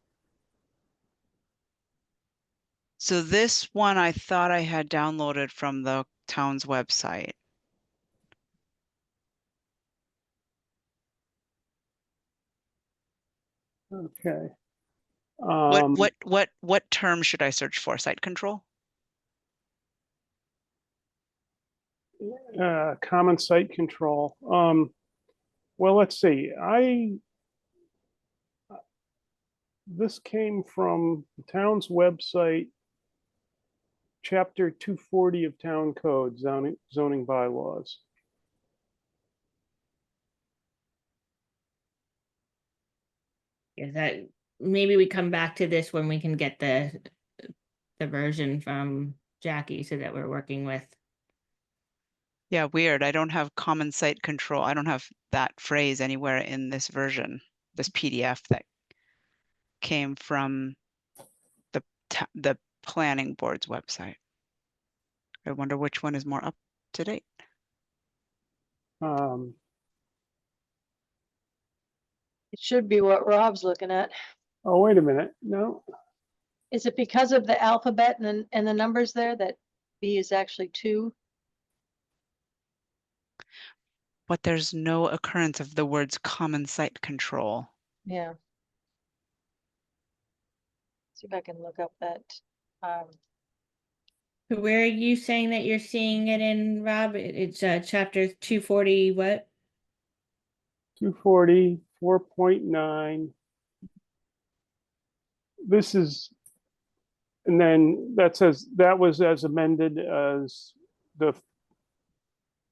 So this one I thought I had downloaded from the town's website. Okay. What term should I search for? Site control? Common site control. Well, let's see. This came from the town's website, chapter 240 of town code, zoning bylaws. Is that maybe we come back to this when we can get the version from Jackie so that we're working with. Yeah, weird. I don't have common site control. I don't have that phrase anywhere in this version, this PDF that came from the planning board's website. I wonder which one is more up to date. It should be what Rob's looking at. Oh, wait a minute. No. Is it because of the alphabet and the numbers there that B is actually 2? But there's no occurrence of the words common site control. Yeah. See if I can look up that. Where are you saying that you're seeing it in, Rob? It's chapter 240, what? 240, 4.9. This is, and then that says that was as amended as the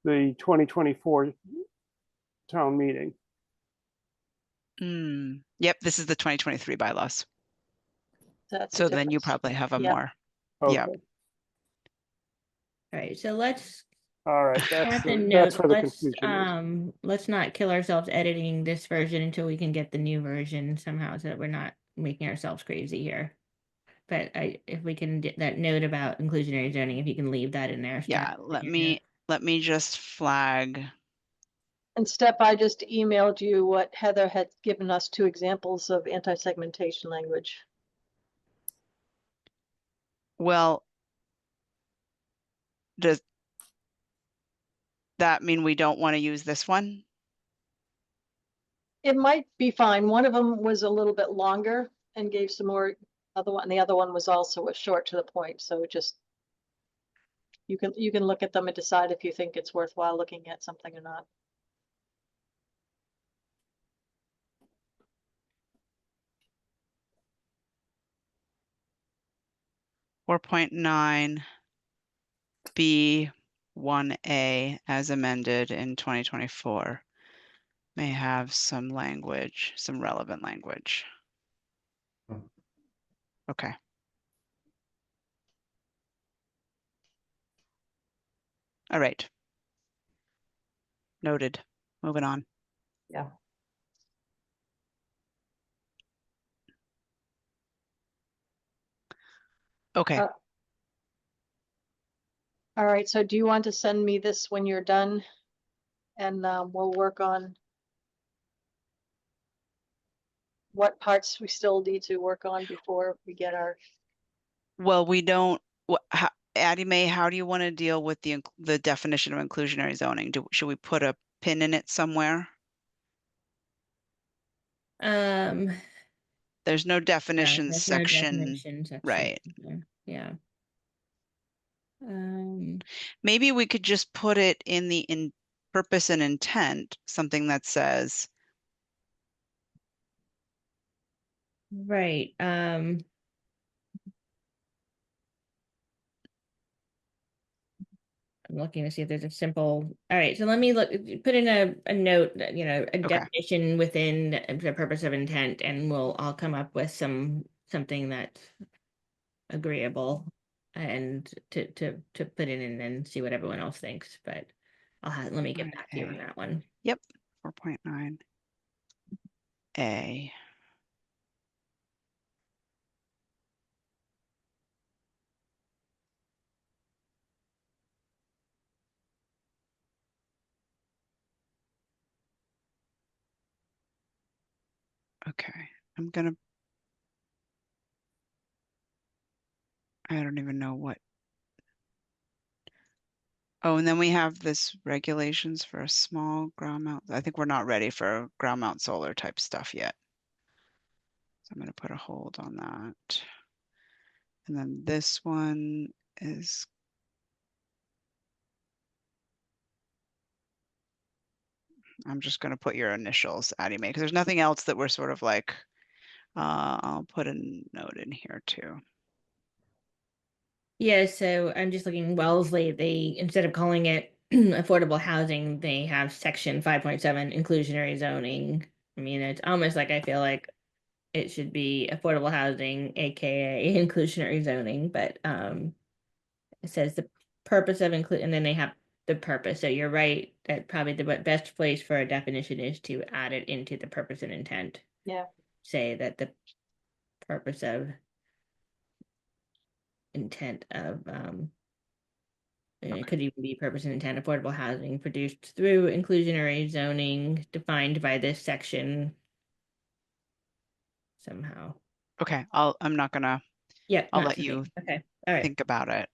2024 town meeting. Yep, this is the 2023 bylaws. That's So then you probably have a more. Okay. Yeah. All right, so let's All right, that's that's note. where the confusion is. Let's not kill ourselves editing this version until we can get the new version somehow, so that we're not making ourselves crazy here. But if we can get that note about inclusionary zoning, if you can leave that in there. Yeah, let me just flag. And Steph, I just emailed you what Heather had given us 2 examples of anti-segmentation language. Well, does that mean we don't want to use this one? It might be fine. One of them was a little bit longer and gave some more other one. And the other one was also short to the point. So just you can look at them and decide if you think it's worthwhile looking at something or not. .9 B1A as amended in 2024 may have some language, some relevant language. Okay. All right. Noted. Moving on. Yeah. Okay. All right. So do you want to send me this when you're done? And we'll work on what parts we still need to work on before we get our. Well, we don't. Addie Mae, how do you want to deal with the definition of inclusionary zoning? Should we put a pin in it somewhere? There's no definitions there's no section. definition section Right. there. Yeah. Maybe we could just put it in the purpose and intent, something that says, right. I'm looking to see if there's a simple, all right, so let me put in a note, that, you know, a Okay. definition within the purpose of intent, and I'll come up with something that's agreeable and to put in and then see what everyone else thinks, but let me get back to you on that one. Yep, 4.9 A. Okay, I don't even know what. Oh, and then we have this regulations for a small ground mount. I think we're not ready for ground mount solar type stuff yet. So I'm going to put a hold on that. And then this one is, I'm just going to put your initials, Addie Mae, because there's nothing else that we're sort of like, I'll put a note in here too. Yeah, so I'm just looking, Wellesley, they, instead of calling it affordable housing, they have section 5.7 inclusionary zoning. I mean, it's almost like I feel like it should be affordable housing, AKA inclusionary zoning, but it says the purpose of include, and then they have the purpose. So you're right that probably the best place for a definition is to add it into the purpose and intent. Yeah. Say that the purpose of intent of it could even be purpose and intent affordable housing produced through inclusionary zoning defined by this section somehow. Okay, I'm not gonna, Yeah, I'll not let you something. Okay, all right. think about it.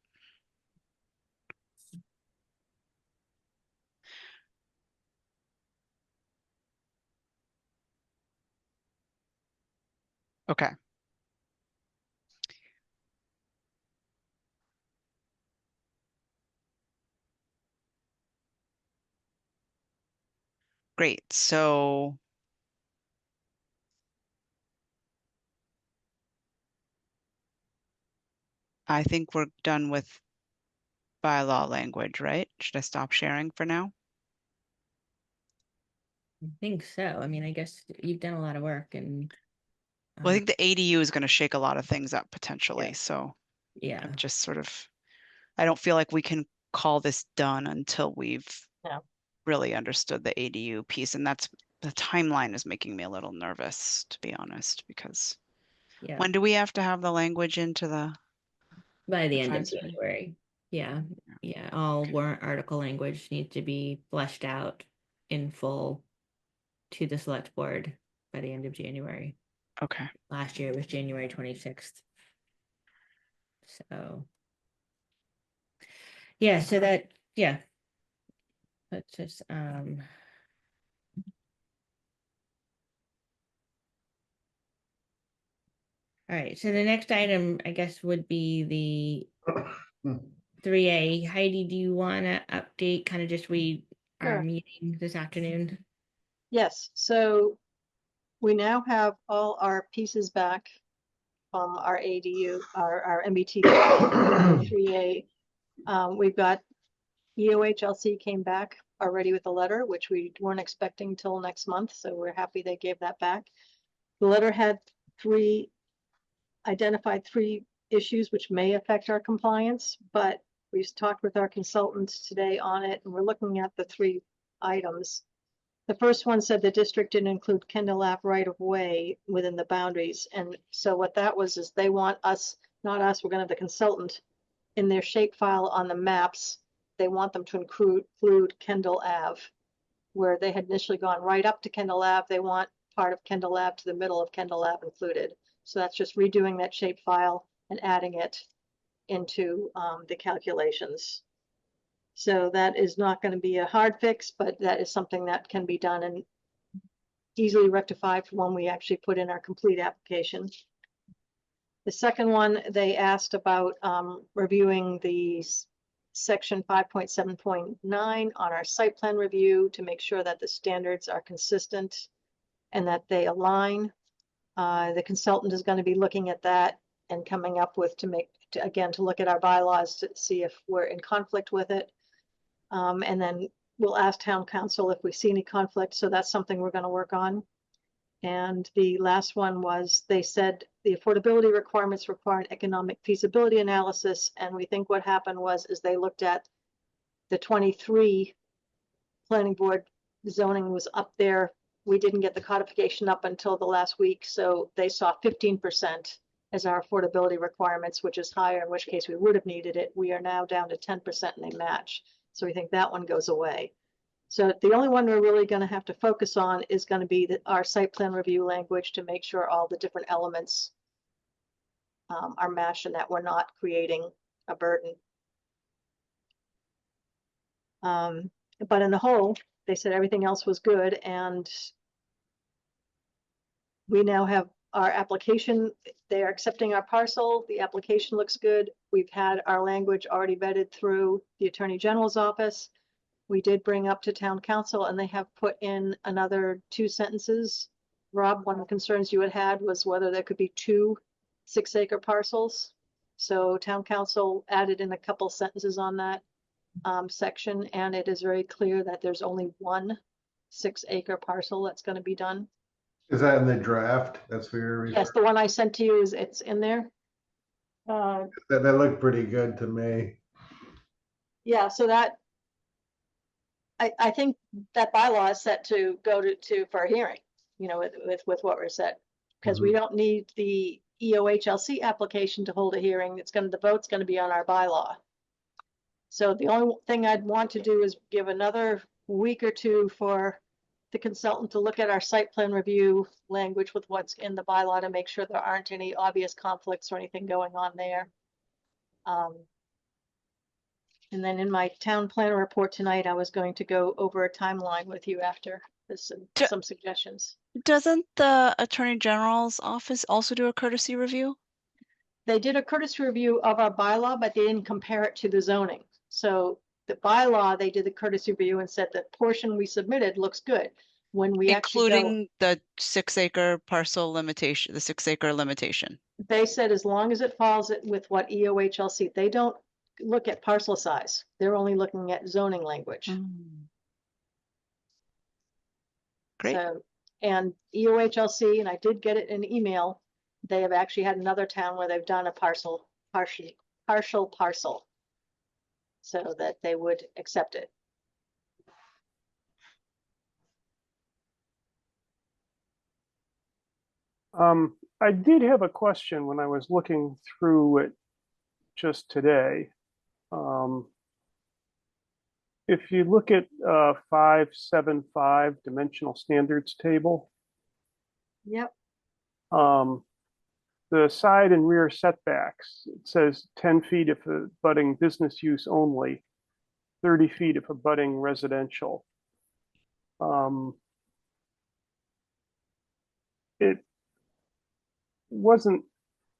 Okay. Great, so I think we're done with bylaw language, right? Should I stop sharing for now? I think so. I mean, I guess you've done a lot of work and Well, I think the ADU is going to shake a lot of things up potentially. Yeah. So yeah. I'm just sort of, I don't feel like we can call this done until we've No. really understood the ADU piece. And that's, the timeline is making me a little nervous, to be honest, because Yeah. when do we have to have the language into the? By the end of defines it? January. Yeah. Yeah. All warrant article language needs to be fleshed out in full to the select board by the end of January. Okay. Last year was January 26th. So yeah, so that yeah. Let's just all right, so the next item I guess would be the 3A. Heidi, do you want to update kind of just our Sure. meeting this afternoon? Yes, so we now have all our pieces back from our ADU, our MBT 3A. We've got EOHLC came back already with a letter, which we weren't expecting till next month, so we're happy they gave that back. The letter had identified three issues which may affect our compliance, but we've talked with our consultants today on it, and we're looking at the three items. The first one said the district didn't include Kendall Ave right of way within the boundaries. And so what that was is they want us, not us, we're gonna have the consultant in their shapefile on the maps. They want them to include Kendall Ave, where they had initially gone right up to Kendall Ave. They want part of Kendall Ave to the middle of Kendall Ave included. So that's just redoing that shapefile and adding it into the calculations. So that is not going to be a hard fix, but that is something that can be done. And easily rectified from when we actually put in our complete application. The second one, they asked about reviewing the section 5.7.9 on our site plan review to make sure that the standards are consistent and that they align. The consultant is going to be looking at that and coming up with to look at our bylaws to see if we're in conflict with it. And then we'll ask town council if we see any conflict. So that's something we're going to work on. And the last one was, they said the affordability requirements require an economic feasibility analysis. And we think what happened is they looked at the 23 planning board zoning was up there. We didn't get the codification up until the last week. So they saw 15% as our affordability requirements, which is higher, in which case we would have needed it. We are now down to 10% and they match. So we think that one goes away. So the only one we're really going to have to focus on is going to be our site plan review language to make sure all the different elements are matched and that we're not creating a burden. But in the whole, they said everything else was good, and we now have our application. They are accepting our parcel. The application looks good. We've had our language already vetted through the Attorney General's office. We did bring up to town council and they have put in another 2 sentences. Rob, one of the concerns you had was whether there could be 2 6-acre parcels. So town council added in a couple sentences on that section, and it is very clear that there's only 1 6-acre parcel that's going to be done. Is that in the draft? That's where you're Yes, the one I sent to you it's in there. that looked pretty good to me. Yeah, so that I think that bylaw is set to go to for a hearing, you know, with what we're set, because we don't need the EOHLC application to hold a hearing. The vote's going to be on our bylaw. So the only thing I'd want to do is give another week or 2 for the consultant to look at our site plan review language with what's in the bylaw to make sure there aren't any obvious conflicts or anything going on there. And then in my town planner report tonight, I was going to go over a timeline with you after this and some suggestions. Doesn't the Attorney General's office also do a courtesy review? They did a courtesy review of our bylaw, but they didn't compare it to the zoning. So the bylaw, they did the courtesy review and said the portion we submitted looks good. When we including the 6-acre parcel limitation, the 6-acre limitation. They said as long as it falls with what EOHLC, they don't look at parcel size. They're only looking at zoning language. Great. So, and EOHLC, and I did get it in email, they have actually had another town where they've done a partial parcel so that they would accept it. I did have a question when I was looking through it just today. If you look at 575 dimensional standards table, Yep. the side and rear setbacks, it says 10 feet if abutting business use only, 30 feet if abutting residential. It wasn't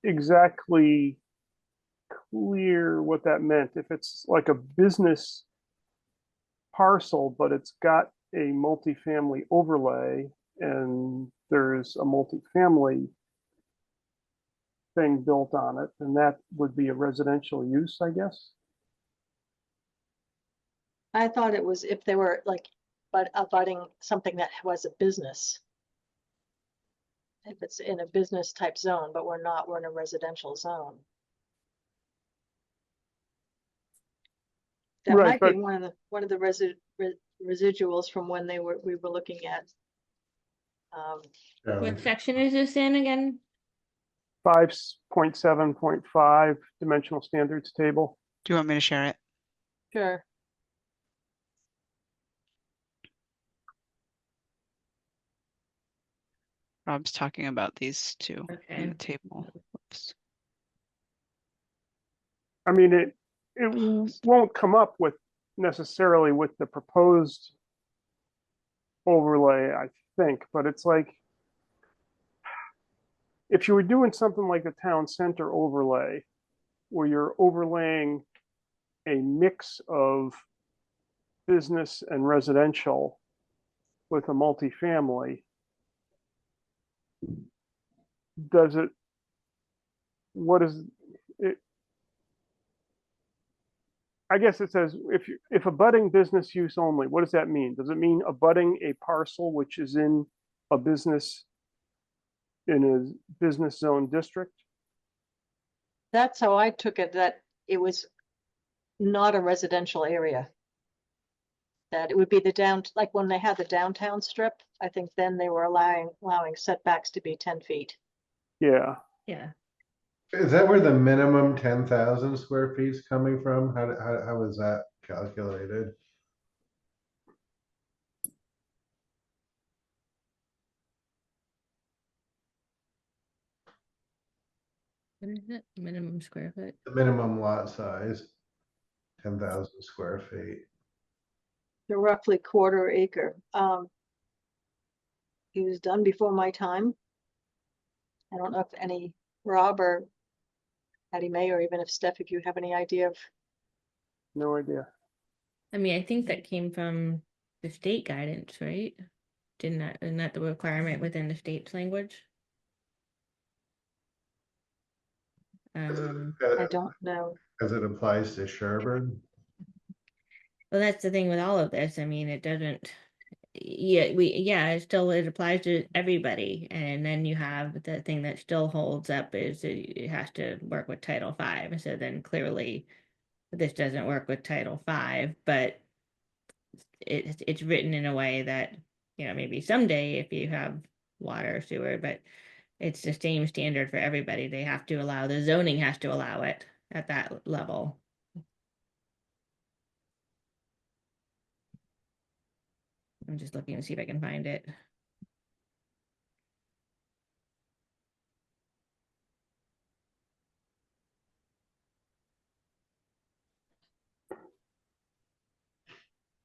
exactly clear what that meant. If it's like a business parcel, but it's got a multifamily overlay and there's a multifamily thing built on it, then that would be a residential use, I guess. I thought it was if they were like, but abutting something that was a business. If it's in a business type zone, but we're not, we're in a residential zone. That Right, might be one of the residuals from when we were looking at. What section is this in again? 5.7.5 dimensional standards table. Do you want me to share it? Sure. Rob's talking about these 2 in the Okay. table. Oops. I mean, it won't come up with necessarily with the proposed overlay, I think, but it's like, if you were doing something like a town center overlay, where you're overlaying a mix of business and residential with a multifamily, does it, what is it? I guess it says if abutting business use only, what does that mean? Does it mean abutting a parcel which is in a business zone district? That's how I took it, that it was not a residential area. That it would be the like when they had the downtown strip, I think then they were allowing setbacks to be 10 feet. Yeah. Yeah. Is that where the minimum 10,000 square feet is coming from? How is that calculated? What is it? Minimum square foot? The minimum lot size, 10,000 square feet. They're roughly quarter acre. It was done before my time. I don't know if any Rob or Patty May, or even if Steph, if you have any idea of. No idea. I mean, I think that came from the state guidance, right? Isn't that the requirement within the state's language? I don't know. As it applies to Sherborn. Well, that's the thing with all of this. I mean, it doesn't. Yeah, it applies to everybody, and then you have the thing that still holds up is it has to work with Title V. So then clearly, this doesn't work with Title V, but it's written in a way that maybe someday if you have water or sewer, but it's the same standard for everybody. They have to allow the zoning has to allow it at that level. I'm just looking to see if I can find it.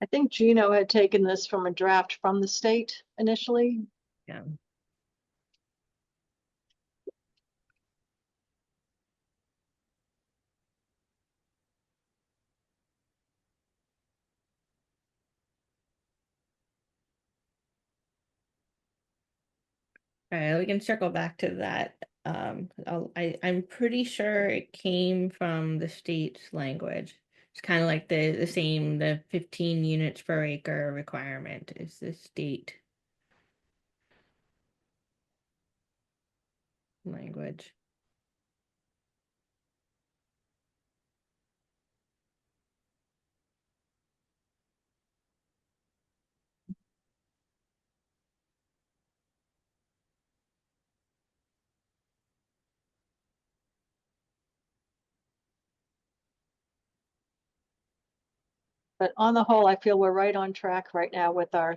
I think Gino had taken this from a draft from the state initially. Yeah. All right, we can circle back to that. I'm pretty sure it came from the state's language. It's kind of like the same, the 15 units per acre requirement is the state language. But on the whole, I feel we're right on track right now with our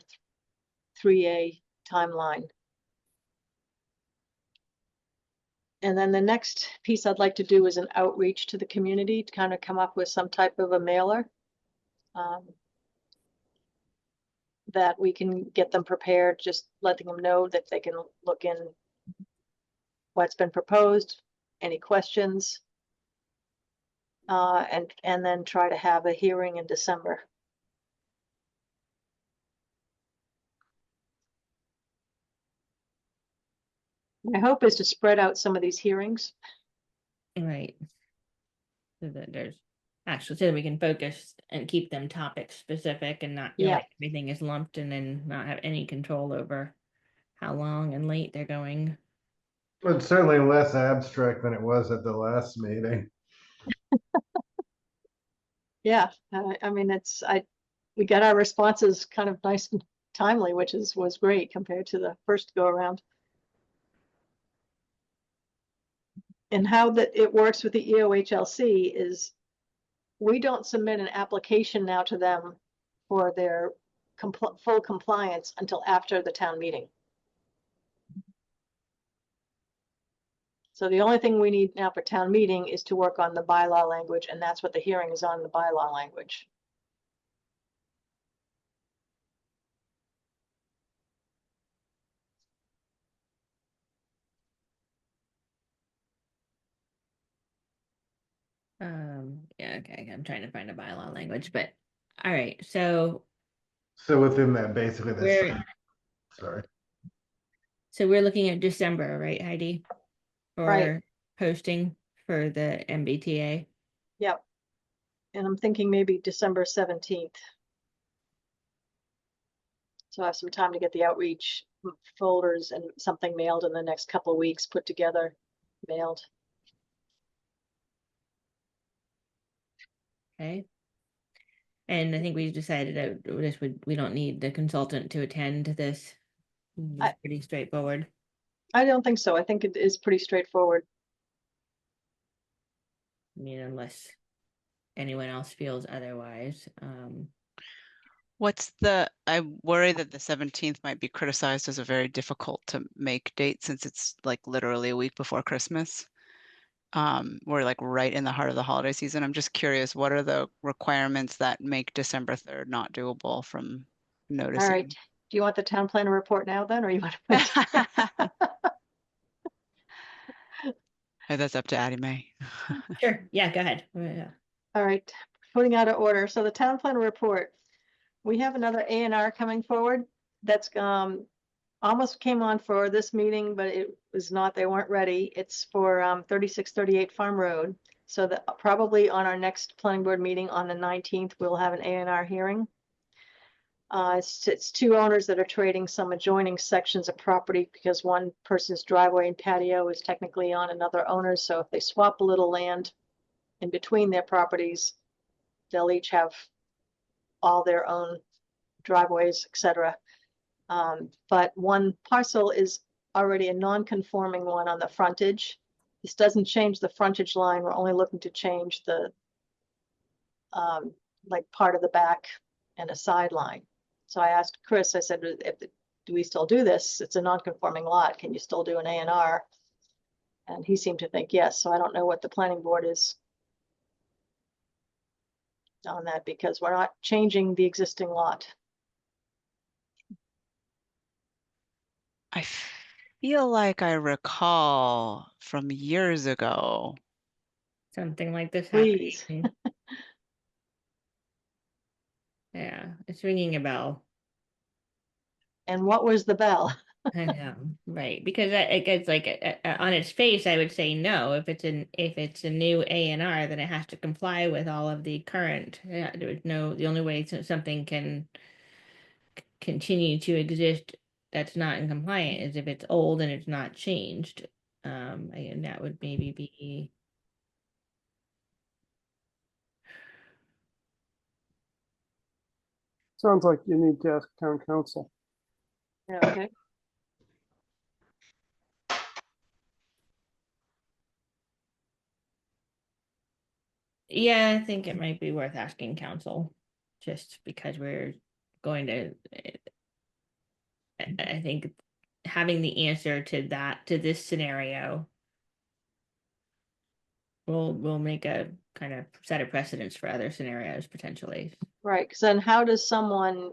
3A timeline. And then the next piece I'd like to do is an outreach to the community to kind of come up with some type of a mailer that we can get them prepared, just letting them know that they can look in what's been proposed, any questions, and then try to have a hearing in December. My hope is to spread out some of these hearings. Right. So that there's actually so that we can focus and keep them topic specific and not feel Yeah. like everything is lumped and then not have any control over how long and late they're going. It's certainly less abstract than it was at the last meeting. Yeah, I mean, we got our responses kind of nice and timely, which was great compared to the first go around. And how that it works with the EOHLC is we don't submit an application now to them for their full compliance until after the town meeting. So the only thing we need now for town meeting is to work on the bylaw language, and that's what the hearing is on, the bylaw language. Yeah, okay, I'm trying to find a bylaw language, but, all right, so So within that, basically, we're, sorry. so we're looking at December, right, Heidi? Right. For posting for the MBTA. Yep. And I'm thinking maybe December 17th. So I have some time to get the outreach folders and something mailed in the next couple of weeks, put together, mailed. Okay. And I think we decided that we don't need the consultant to attend this. It's pretty straightforward. I don't think so. I think it is pretty straightforward. I mean, unless anyone else feels otherwise. I worry that the 17th might be criticized as a very difficult to make date since it's like literally a week before Christmas. We're like right in the heart of the holiday season. I'm just curious, what are the requirements that make December 3rd not doable from All right. noticing? Do you want the town planner report now then, or you want to wait? That's up to Addie May. Sure, yeah, go ahead. Yeah. All right, putting out of order. So the town planner report. We have another A&R coming forward that's almost came on for this meeting, but it was not, they weren't ready. It's for 3638 Farm Road. So that probably on our next planning board meeting on the 19th, we'll have an A&R hearing. It's two owners that are trading some adjoining sections of property because one person's driveway and patio is technically on another owner's. So if they swap a little land in between their properties, they'll each have all their own driveways, etc. But one parcel is already a non-conforming one on the frontage. This doesn't change the frontage line. We're only looking to change the like part of the back and a sideline. So I asked Chris, I said, do we still do this? It's a non-conforming lot. Can you still do an A&R? And he seemed to think yes. So I don't know what the planning board is on that because we're not changing the existing lot. I feel like I recall from years ago. Something like this Please. happening. Yeah, it's ringing a bell. And what was the bell? I know, right? Because it gets like on its face, I would say no. If it's a new A&R, then it has to comply with all of the current. There's no, the only way something can continue to exist that's not in compliant is if it's old and it's not changed. And that would maybe be. Sounds like you need to ask town council. Yeah, okay. Yeah, I think it might be worth asking council, just because we're going to. I think having the answer to this scenario will make a kind of set of precedents for other scenarios potentially. Right, because then how does someone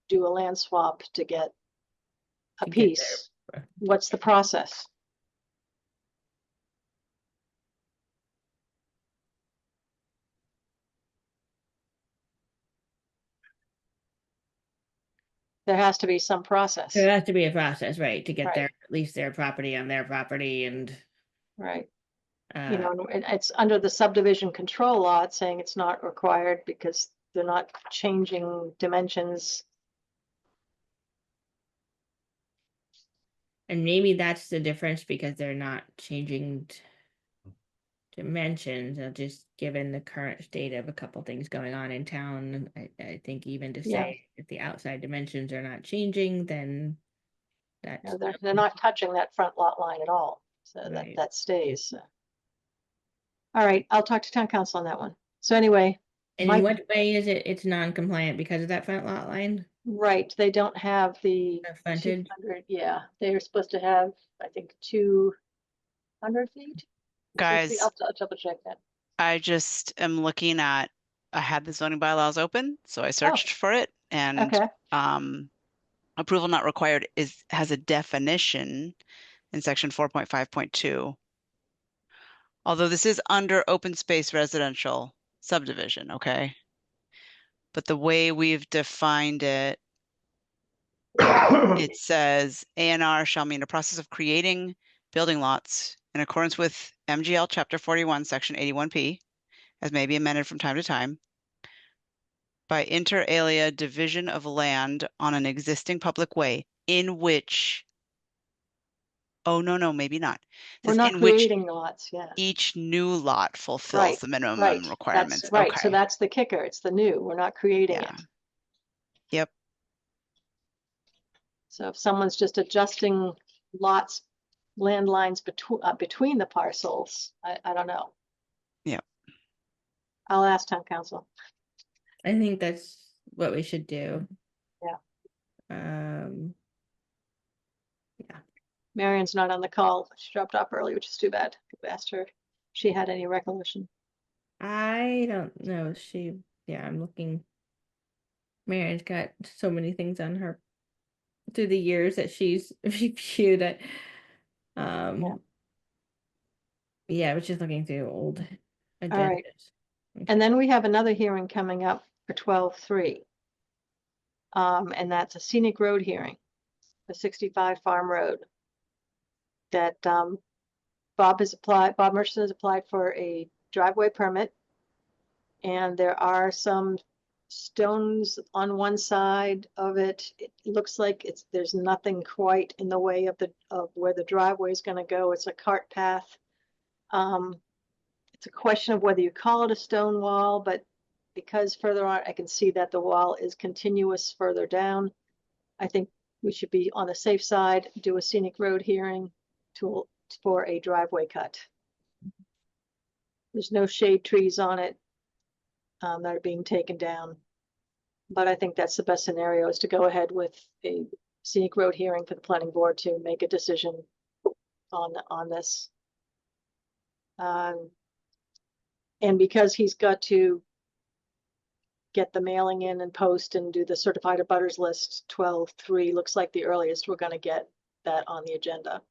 do a land swap to get a To get piece? What's the process? There has to be some process. There has to be a process, right, to get Right. their, at least their property on their property and. Right. You know, and it's under the subdivision control law, it's saying it's not required because they're not changing dimensions. And maybe that's the difference because they're not changing dimensions, just given the current state of a couple things going on in town. I think even to Yeah. say if the outside dimensions are not changing, then You that's. know, they're not touching that front lot line at all. So Right. that stays. All right, I'll talk to town council on that one. So anyway. And in what way is it's non-compliant because of that front lot line? Right, they don't have the The frontage? 200, yeah, they're supposed to have, I think, 200 feet. Guys, I'll double check that. I just am looking at, I had the zoning bylaws open, so I searched for it and Okay, approval not required has a definition in section 4.5.2. Although this is under open space residential subdivision, okay? But the way we've defined it, it says A&R shall mean a process of creating building lots in accordance with MGL Chapter 41, Section 81P, as may be amended from time to time, by inter alia division of land on an existing public way in which, oh, no, maybe not. We're Says not in which creating lots, yeah. each new lot fulfills Right, the minimum right. That's requirements. right. So Okay, that's the kicker. It's the new. We're not creating yeah. it. Yep. So if someone's just adjusting lots, land lines between the parcels, I don't know. Yeah. I'll ask town council. I think that's what we should do. Yeah. Yeah. Marion's not on the call. She dropped off early, which is too bad. I asked her if she had any recollection. I don't know. Yeah, I'm looking. Marion's got so many things on her through the years that she's reviewed it. Yeah, I was just looking through old agendas. All right. And then we have another hearing coming up for 12/3. And that's a scenic road hearing, the 65 Farm Road. That Bob Merchant has applied for a driveway permit. And there are some stones on one side of it. It looks like there's nothing quite in the way of where the driveway is going to go. It's a cart path. It's a question of whether you call it a stone wall, but because further on I can see that the wall is continuous further down, I think we should be on the safe side, do a scenic road hearing for a driveway cut. There's no shade trees on it that are being taken down. But I think that's the best scenario, is to go ahead with a scenic road hearing for the planning board to make a decision on this. And because he's got to get the mailing in and post and do the certified abutters list, 12/3 looks like the earliest we're going to get that on the agenda.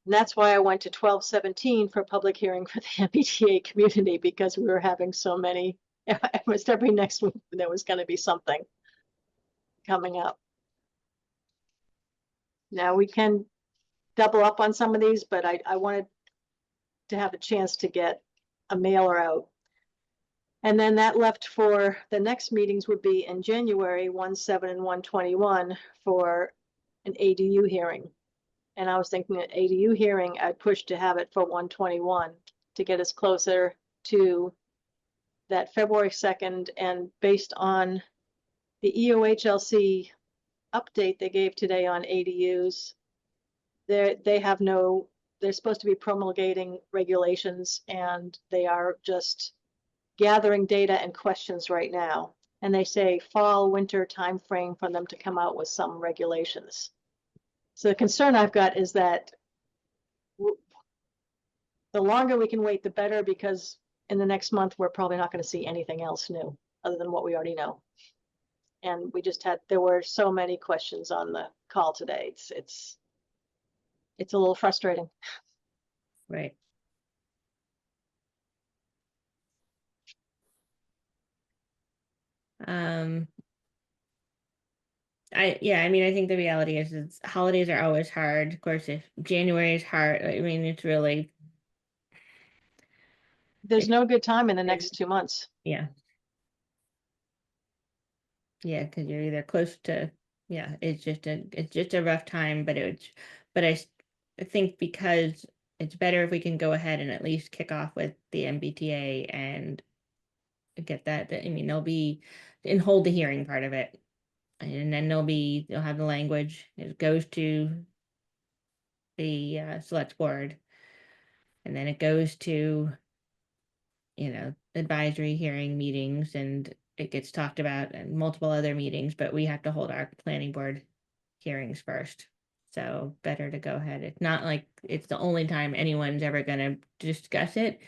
And that's why I went to 12/17 for a public hearing for the MBTA community, because we were having so many. Almost every next week there was going to be something coming up. Now we can double up on some of these, but I wanted to have a chance to get a mailer out. And then that left for the next meetings would be in January, 1/7 and 1/21 for an ADU hearing. And I was thinking an ADU hearing, I'd push to have it for 1/21 to get us closer to that February 2nd. And based on the EOHLC update they gave today on ADUs, they're supposed to be promulgating regulations, and they are just gathering data and questions right now. And they say fall, winter timeframe for them to come out with some regulations. So the concern I've got is that the longer we can wait, the better, because in the next month, we're probably not going to see anything else new other than what we already know. And there were so many questions on the call today. It's a little frustrating. Right. I mean, I think the reality is holidays are always hard. Of course, if January is hard, I mean, it's really, There's no good time in the next 2 months. yeah. Yeah, because you're either close to, yeah, it's just a rough time, but I think because it's better if we can go ahead and at least kick off with the MBTA and get that, I mean, and hold the hearing part of it. And then they'll have the language, it goes to the select board. And then it goes to, advisory hearing meetings, and it gets talked about in multiple other meetings, but we have to hold our planning board hearings first. So better to go ahead. It's not like it's the only time anyone's ever gonna discuss it.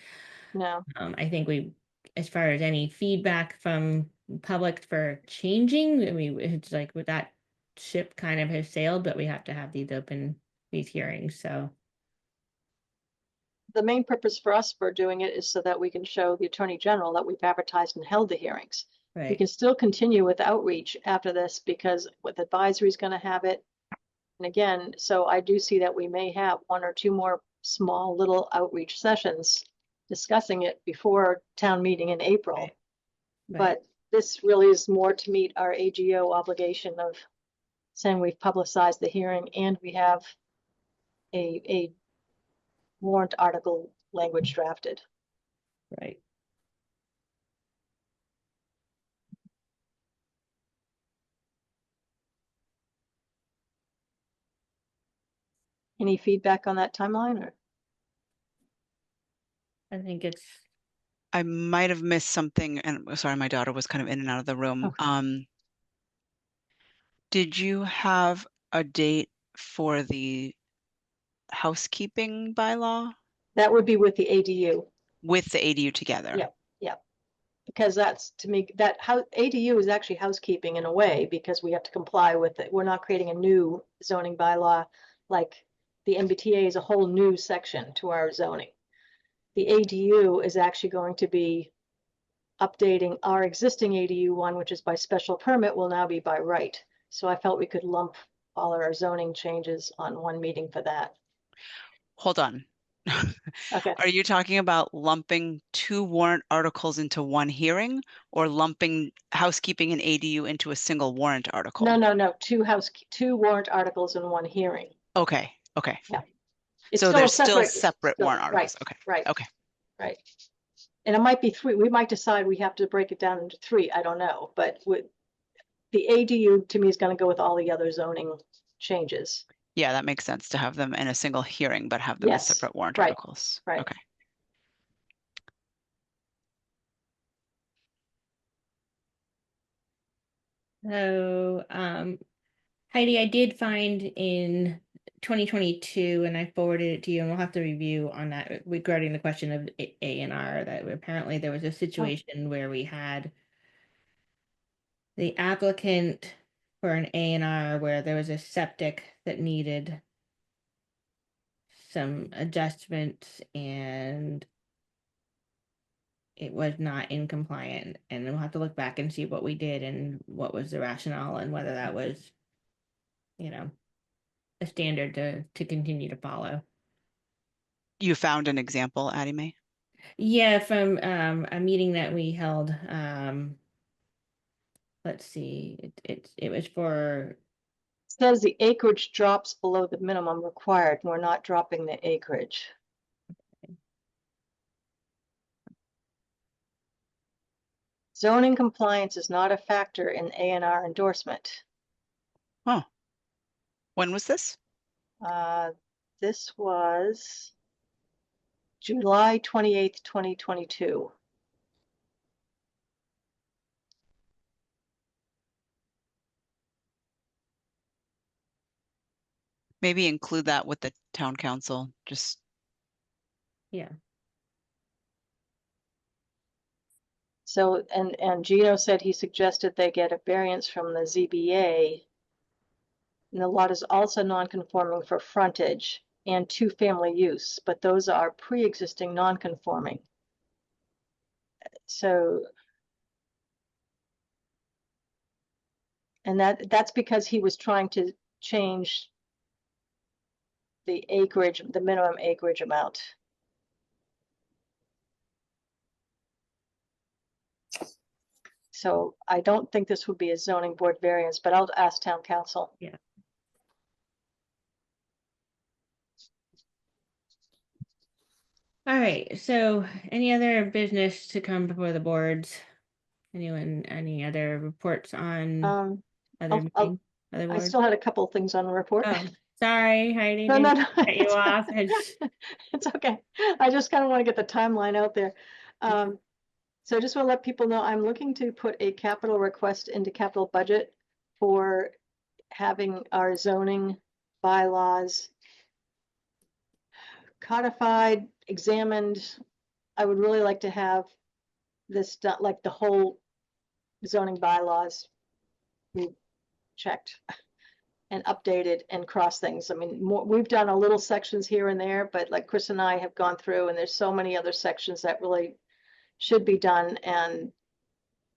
No. I think as far as any feedback from public for changing, I mean, it's like with that ship kind of has sailed, but we have to have these hearings. So the main purpose for us for doing it is so that we can show the Attorney General that we've advertised and held the hearings. We Right. can still continue with outreach after this because with advisory is going to have it. And again, so I do see that we may have 1 or 2 more small little outreach sessions discussing it before town meeting in April. Right. But this really is more to meet our AGO obligation of saying we've publicized the hearing and we have a warrant article language drafted. Right. Any feedback on that timeline or? I think it's, I might have missed something, and sorry, my daughter was kind of in and out of the room. Okay. Did you have a date for the housekeeping bylaw That would be with the ADU. with the ADU together? Yeah. Because that's to me, that how ADU is actually housekeeping in a way because we have to comply with it. We're not creating a new zoning bylaw like the MBTA is a whole new section to our zoning. The ADU is actually going to be updating our existing ADU one, which is by special permit, will now be by right. So I felt we could lump all our zoning changes on one meeting for that. Hold on. Okay. Are you talking about lumping 2 warrant articles into one hearing or lumping housekeeping and ADU into a single warrant article? No. 2 warrant articles in one hearing. Okay. It's So still a there's still separate- separate still- warrant articles. Right. Okay. And it might be 3. We might decide we have to break it down into 3. I don't know. But with the ADU to me is going to go with all the other zoning changes. Yeah, that makes sense to have them in a single hearing, but have them as Yes, separate warrant right, articles. right. Okay. so, Heidi, I did find in 2022, and I forwarded it to you, and we'll have to review on that regarding the question of A&R, that apparently there was a situation where we had the applicant for an A&R where there was a septic that needed some adjustments and it was not in compliant, and we'll have to look back and see what we did and what was the rationale and whether that was, a standard to continue to follow. You found an example, Addie Mae? Yeah, from a meeting that we held. Let's see, it was for, Says the acreage drops below the minimum required. We're not dropping the acreage. Zoning compliance is not a factor in A&R endorsement. When was this? This was July 28th, 2022. Maybe include that with the town council, just yeah. So, and Gino said he suggested they get a variance from the ZBA. And the lot is also non-conforming for frontage and 2-family use, but those are pre-existing non-conforming. So, and that's because he was trying to change the acreage, the minimum acreage amount. So I don't think this would be a zoning board variance, but I'll ask town council. Yeah. All right, so any other business to come before the boards? Anyone, any other reports on other meetings, other I boards? still had a couple of things on the report. Oh, sorry, Heidi, No, didn't no, cut you it's- off. It's okay. I just kind of want to get the timeline out there. So I just want to let people know I'm looking to put a capital request into capital budget for having our zoning bylaws codified, examined. I would really like to have this done, like the whole zoning bylaws checked. and update it and cross things. I mean, we've done a little sections here and there, but like Chris and I have gone through, and there's so many other sections that really should be done, and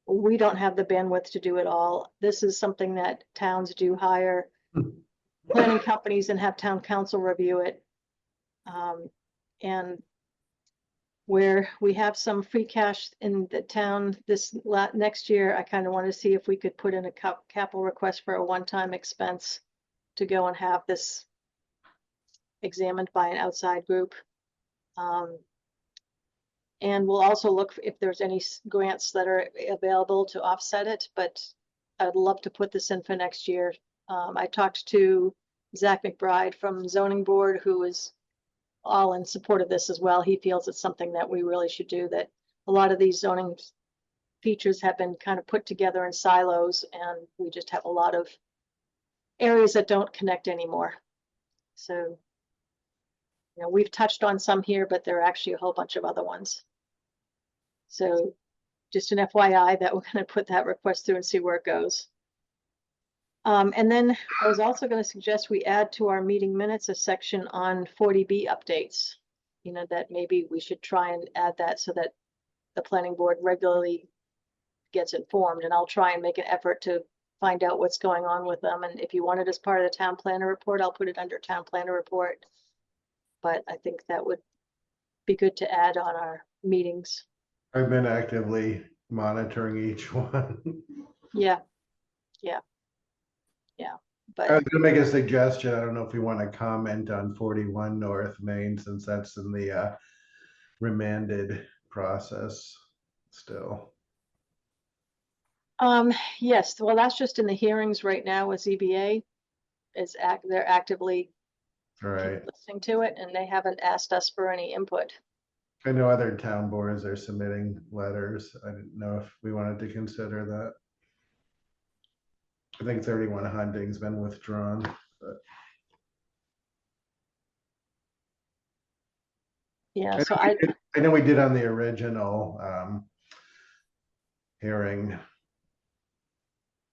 we don't have the bandwidth to do it all. This is something that towns do hire planning companies and have town council review it. And where we have some free cash in the town next year, I kind of want to see if we could put in a capital request for a one-time expense to go and have this examined by an outside group. And we'll also look if there's any grants that are available to offset it, but I'd love to put this in for next year. I talked to Zach McBride from Zoning Board, who is all in support of this as well. He feels it's something that we really should do, that a lot of these zoning features have been kind of put together in silos, and we just have a lot of areas that don't connect anymore. So, you know, we've touched on some here, but there are actually a whole bunch of other ones. So just an FYI that we're going to put that request through and see where it goes. And then I was also going to suggest we add to our meeting minutes a section on 40B updates. You know, that maybe we should try and add that so that the planning board regularly gets informed. And I'll try and make an effort to find out what's going on with them. And if you want it as part of the town planner report, I'll put it under town planner report. But I think that would be good to add on our meetings. I've been actively monitoring each one. Yeah. I But was gonna make a suggestion. I don't know if we want to comment on 41 North Main, since that's in the remanded process still. yes, well, that's just in the hearings right now with ZBA. They're actively All right. listening to it, and they haven't asked us for any input. I know other town boards are submitting letters. I didn't know if we wanted to consider that. I think 31 Hunting's been withdrawn, but Yeah, so I know we did on the original hearing.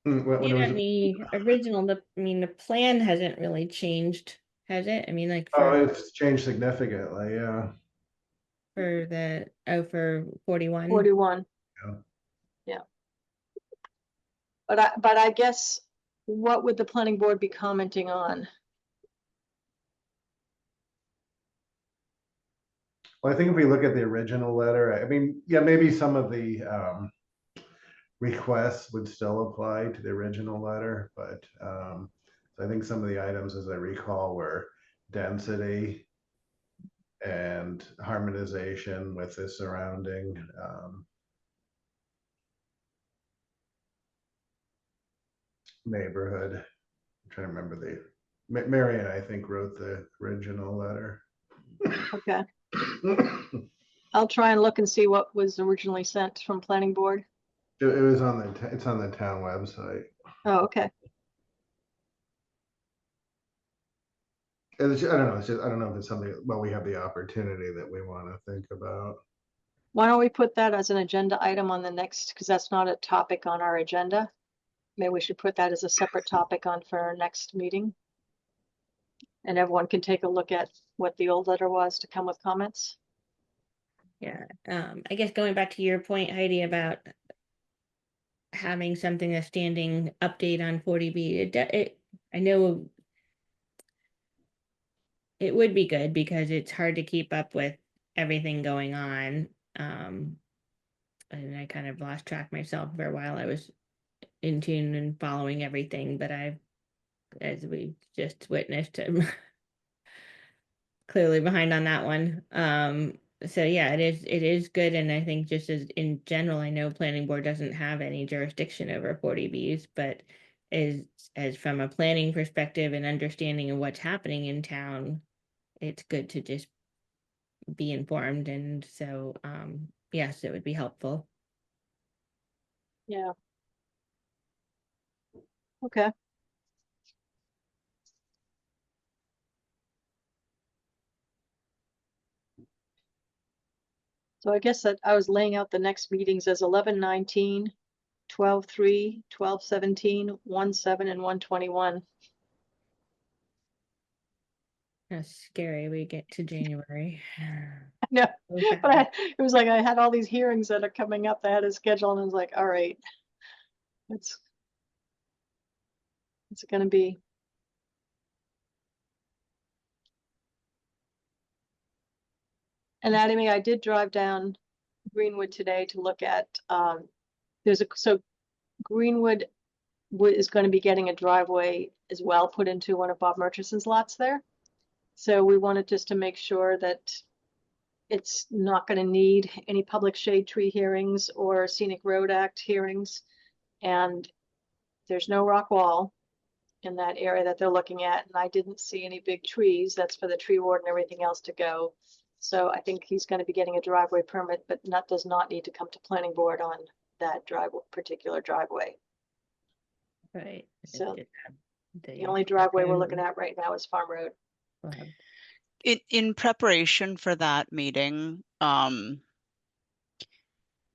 What You was know, it? the original, I mean, the plan hasn't really changed, has it? I mean, like Oh, it's changed significantly, yeah. for 41. 41. Yeah. Yeah. But I guess what would the planning board be commenting on? Well, I think if we look at the original letter, I mean, yeah, maybe some of the requests would still apply to the original letter, but so I think some of the items, as I recall, were density and harmonization with the surrounding neighborhood. I'm trying to remember Marion, I think, wrote the original letter. Okay, I'll try and look and see what was originally sent from planning board. It was it's on the town website. Oh, okay. I don't know. It's just, I don't know if it's something, well, we have the opportunity that we want to think about. Why don't we put that as an agenda item on the next, because that's not a topic on our agenda. Maybe we should put that as a separate topic on for our next meeting. And everyone can take a look at what the old letter was to come with comments. Yeah, I guess going back to your point, Heidi, about having something, a standing update on 40B, I know it would be good because it's hard to keep up with everything going on. And I kind of lost track myself for a while. I was in tune and following everything, but as we just witnessed, I'm clearly behind on that one. So yeah, it is good, and I think just as in general, I know planning board doesn't have any jurisdiction over 40Bs, but as from a planning perspective and understanding of what's happening in town, it's good to just be informed, and so yes, it would be helpful. Yeah. Okay. So I guess that I was laying out the next meetings as 11/19, 12/3, 12/17, 1/7, and 1/21. How scary we get to January. No, So but it was like I had all these hearings that are coming up that I had to schedule, and I was like, all right, it's gonna be. And Addie, I did drive down Greenwood today to look at, so Greenwood is going to be getting a driveway as well put into one of Bob Murchison's lots there. So we wanted just to make sure that it's not going to need any public shade tree hearings or Scenic Road Act hearings. And there's no rock wall in that area that they're looking at. And I didn't see any big trees. That's for the tree ward and everything else to go. So I think he's going to be getting a driveway permit, but does not need to come to planning board on that particular driveway. Right. So the only driveway we're looking at right now is Farm Road. In preparation for that meeting,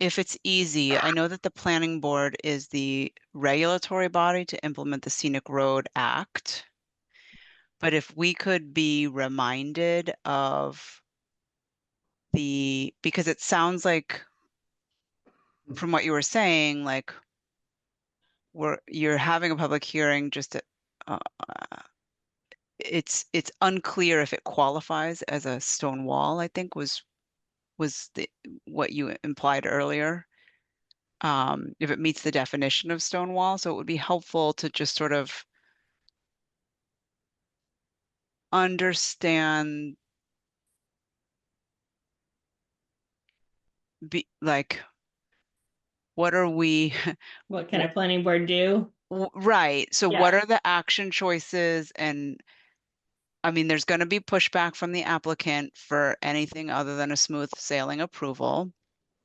if it's easy, I know that the planning board is the regulatory body to implement the Scenic Road Act. But if we could be reminded of because it sounds like from what you were saying, like you're having a public hearing just to, it's unclear if it qualifies as a stone wall, I think was what you implied earlier. If it meets the definition of stone wall. So it would be helpful to just sort of understand like what are we What can a planning board do? right. So Yeah. what are the action choices? And I mean, there's going to be pushback from the applicant for anything other than a smooth sailing approval.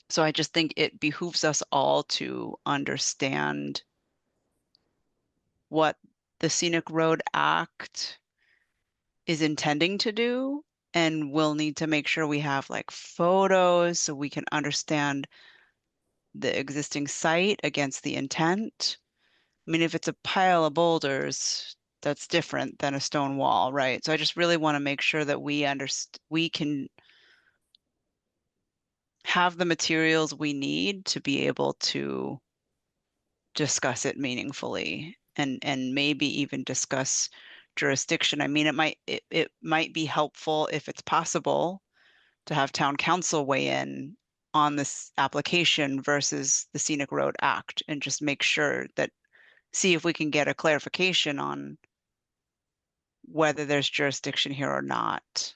So I just think it behooves us all to understand what the Scenic Road Act is intending to do. And we'll need to make sure we have like photos so we can understand the existing site against the intent. I mean, if it's a pile of boulders, that's different than a stone wall, right? So I just really want to make sure that we can have the materials we need to be able to discuss it meaningfully and maybe even discuss jurisdiction. I mean, it might be helpful if it's possible to have town council weigh in on this application versus the Scenic Road Act and just make sure that see if we can get a clarification on whether there's jurisdiction here or not.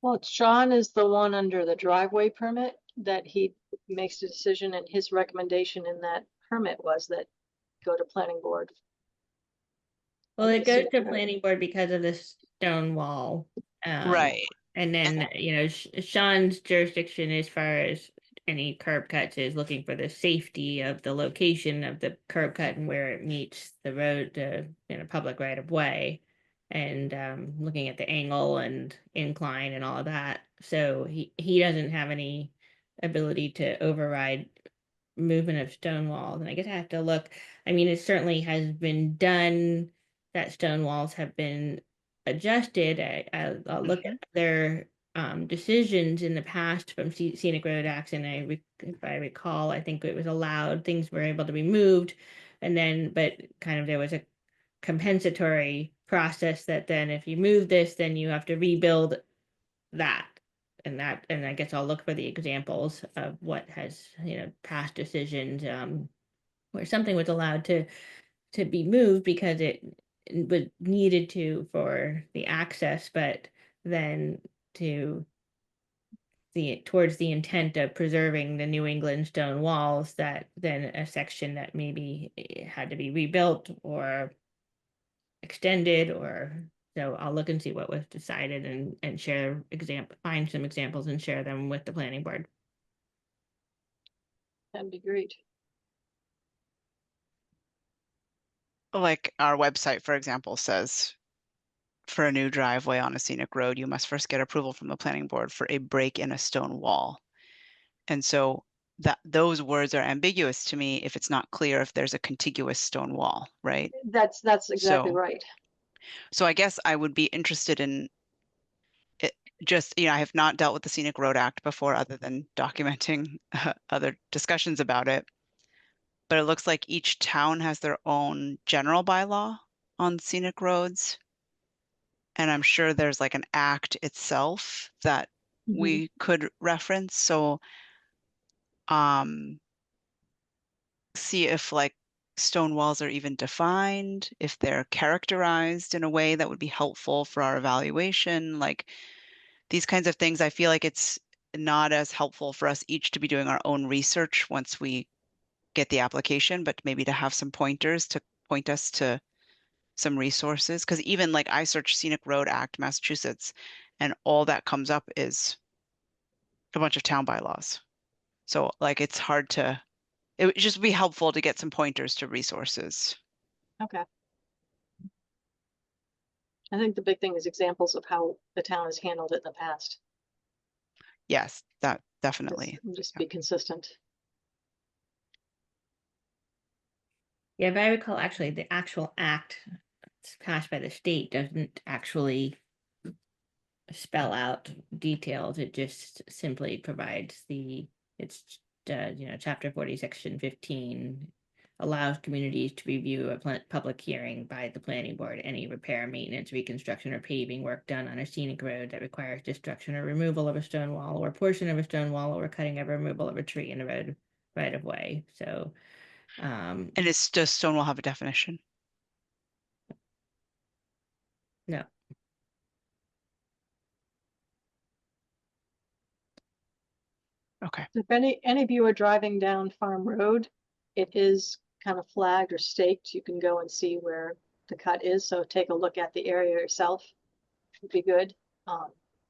Well, Sean is the one under the driveway permit that he makes the decision, and his recommendation in that permit was that go to planning board. Well, it goes to planning board because of the stone wall. Right. And then, Sean's jurisdiction as far as any curb cuts is looking for the safety of the location of the curb cut and where it meets the road, public right of way. And looking at the angle and incline and all of that. So he doesn't have any ability to override movement of stone walls. And I guess I have to look. I mean, it certainly has been done that stone walls have been adjusted. I'll look at their decisions in the past from Scenic Road Acts, and if I recall, I think it was allowed, things were able to be moved, and then, but kind of there was a compensatory process that then if you move this, then you have to rebuild that. And I guess I'll look for the examples of what has, past decisions, where something was allowed to be moved because it was needed to for the access, but then towards the intent of preserving the New England stone walls, that then a section that maybe had to be rebuilt or extended, or so I'll look and see what was decided and find some examples and share them with the planning board. That'd be great. Like our website, for example, says for a new driveway on a scenic road, you must first get approval from the planning board for a break in a stone wall. And so those words are ambiguous to me if it's not clear if there's a contiguous stone wall, right? That's exactly right. So I guess I would be interested in just, I have not dealt with the Scenic Road Act before other than documenting other discussions about it. But it looks like each town has their own general bylaw on scenic roads. And I'm sure there's like an act itself that we could reference. So see if like stone walls are even defined, if they're characterized in a way that would be helpful for our evaluation, like these kinds of things. I feel like it's not as helpful for us each to be doing our own research once we get the application, but maybe to have some pointers to point us to some resources. Because even like I search Scenic Road Act, Massachusetts, and all that comes up is a bunch of town bylaws. So like it's hard to, it would just be helpful to get some pointers to resources. Okay. I think the big thing is examples of how the town has handled it in the past. Yes, that definitely. Just be consistent. Yeah, if I recall, actually, the actual act passed by the state doesn't actually spell out details. It just simply provides it's chapter 40, section 15 allows communities to review a public hearing by the planning board any repair, maintenance, reconstruction, or paving work done on a scenic road that requires destruction or removal of a stone wall or portion of a stone wall or cutting or removal of a tree in the road right of way. So And does Stonewall have a definition? no. Okay. If any of you are driving down Farm Road, it is kind of flagged or staked. You can go and see where the cut is. So take a look at the area yourself. Would be good.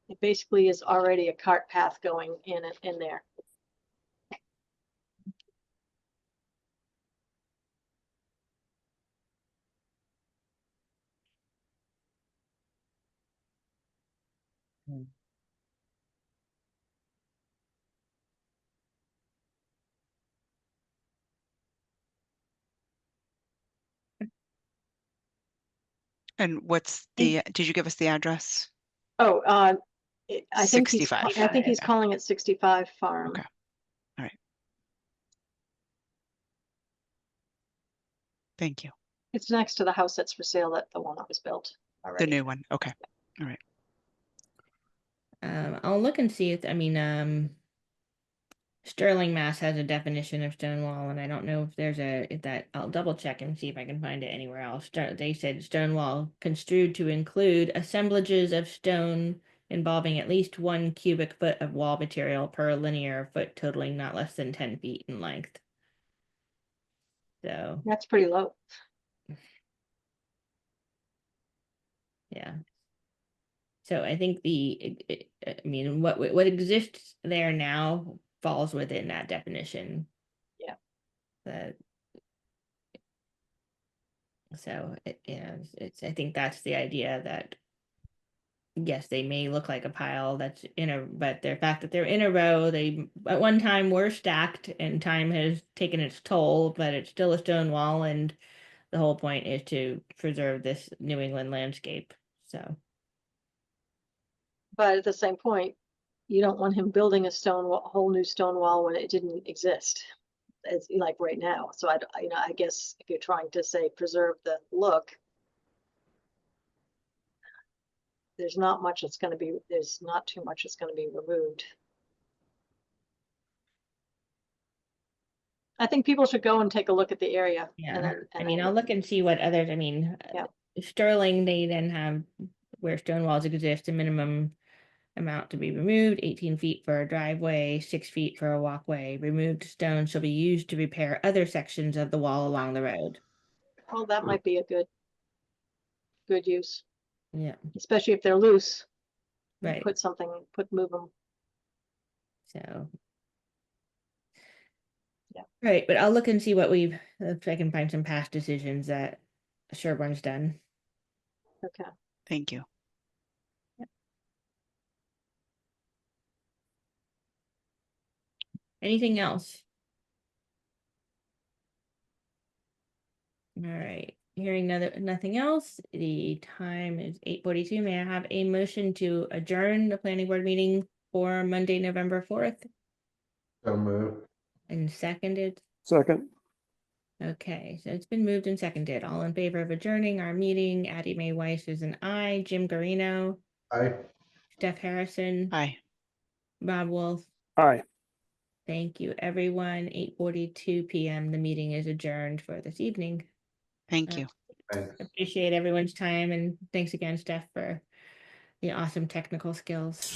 It basically is already a cart path going in there. And what's the, did you give us the address? Oh, I think he's 65. he's calling it 65 Farm. Okay. All right. Thank you. It's next to the house that's for sale, the one that was built already. The new one. Okay. All right. I'll look and see if Sterling, Mass has a definition of stone wall, and I don't know if there's I'll double check and see if I can find it anywhere else. They said stone wall construed to include assemblages of stone involving at least 1 cubic foot of wall material per linear foot, totaling not less than 10 feet in length. So that's pretty low. yeah. So I think I mean, what exists there now falls within that definition. Yeah. So I think that's the idea that yes, they may look like a pile but the fact that they're in a row, they at one time were stacked and time has taken its toll, but it's still a stone wall, and the whole point is to preserve this New England landscape. So, but at the same point, you don't want him building a whole new stone wall when it didn't exist. It's like right now. So I guess if you're trying to say preserve the look, there's not much that's going to be, there's not too much that's going to be removed. I think people should go and take a look at the area. yeah. I'll look and see what others, yeah. Sterling, they then have where stone walls exist, a minimum amount to be removed, 18 feet for a driveway, 6 feet for a walkway. Removed stone shall be used to repair other sections of the wall along the road. Well, that might be a good use. Yeah. Especially if they're loose. Right. Move them. So. Yeah. Right, but I'll look and see if I can find some past decisions that Sherborn's done. Okay. Thank you. Yep. Anything else? All right. Hearing nothing else, the time is 8:42. May I have a motion to adjourn the planning board meeting for Monday, November 4th? So moved. And seconded? Second, Okay, so it's been moved and seconded. All in favor of adjourning our meeting, Addie Mae Weiss is an aye, Jim Garino, Aye. Steph Harrison, Hi, Bob Wolf. aye. Thank you, everyone. 8:42 p.m. The meeting is adjourned for this evening. thank you. Thanks. Appreciate everyone's time, and thanks again, Steph, for the awesome technical skills.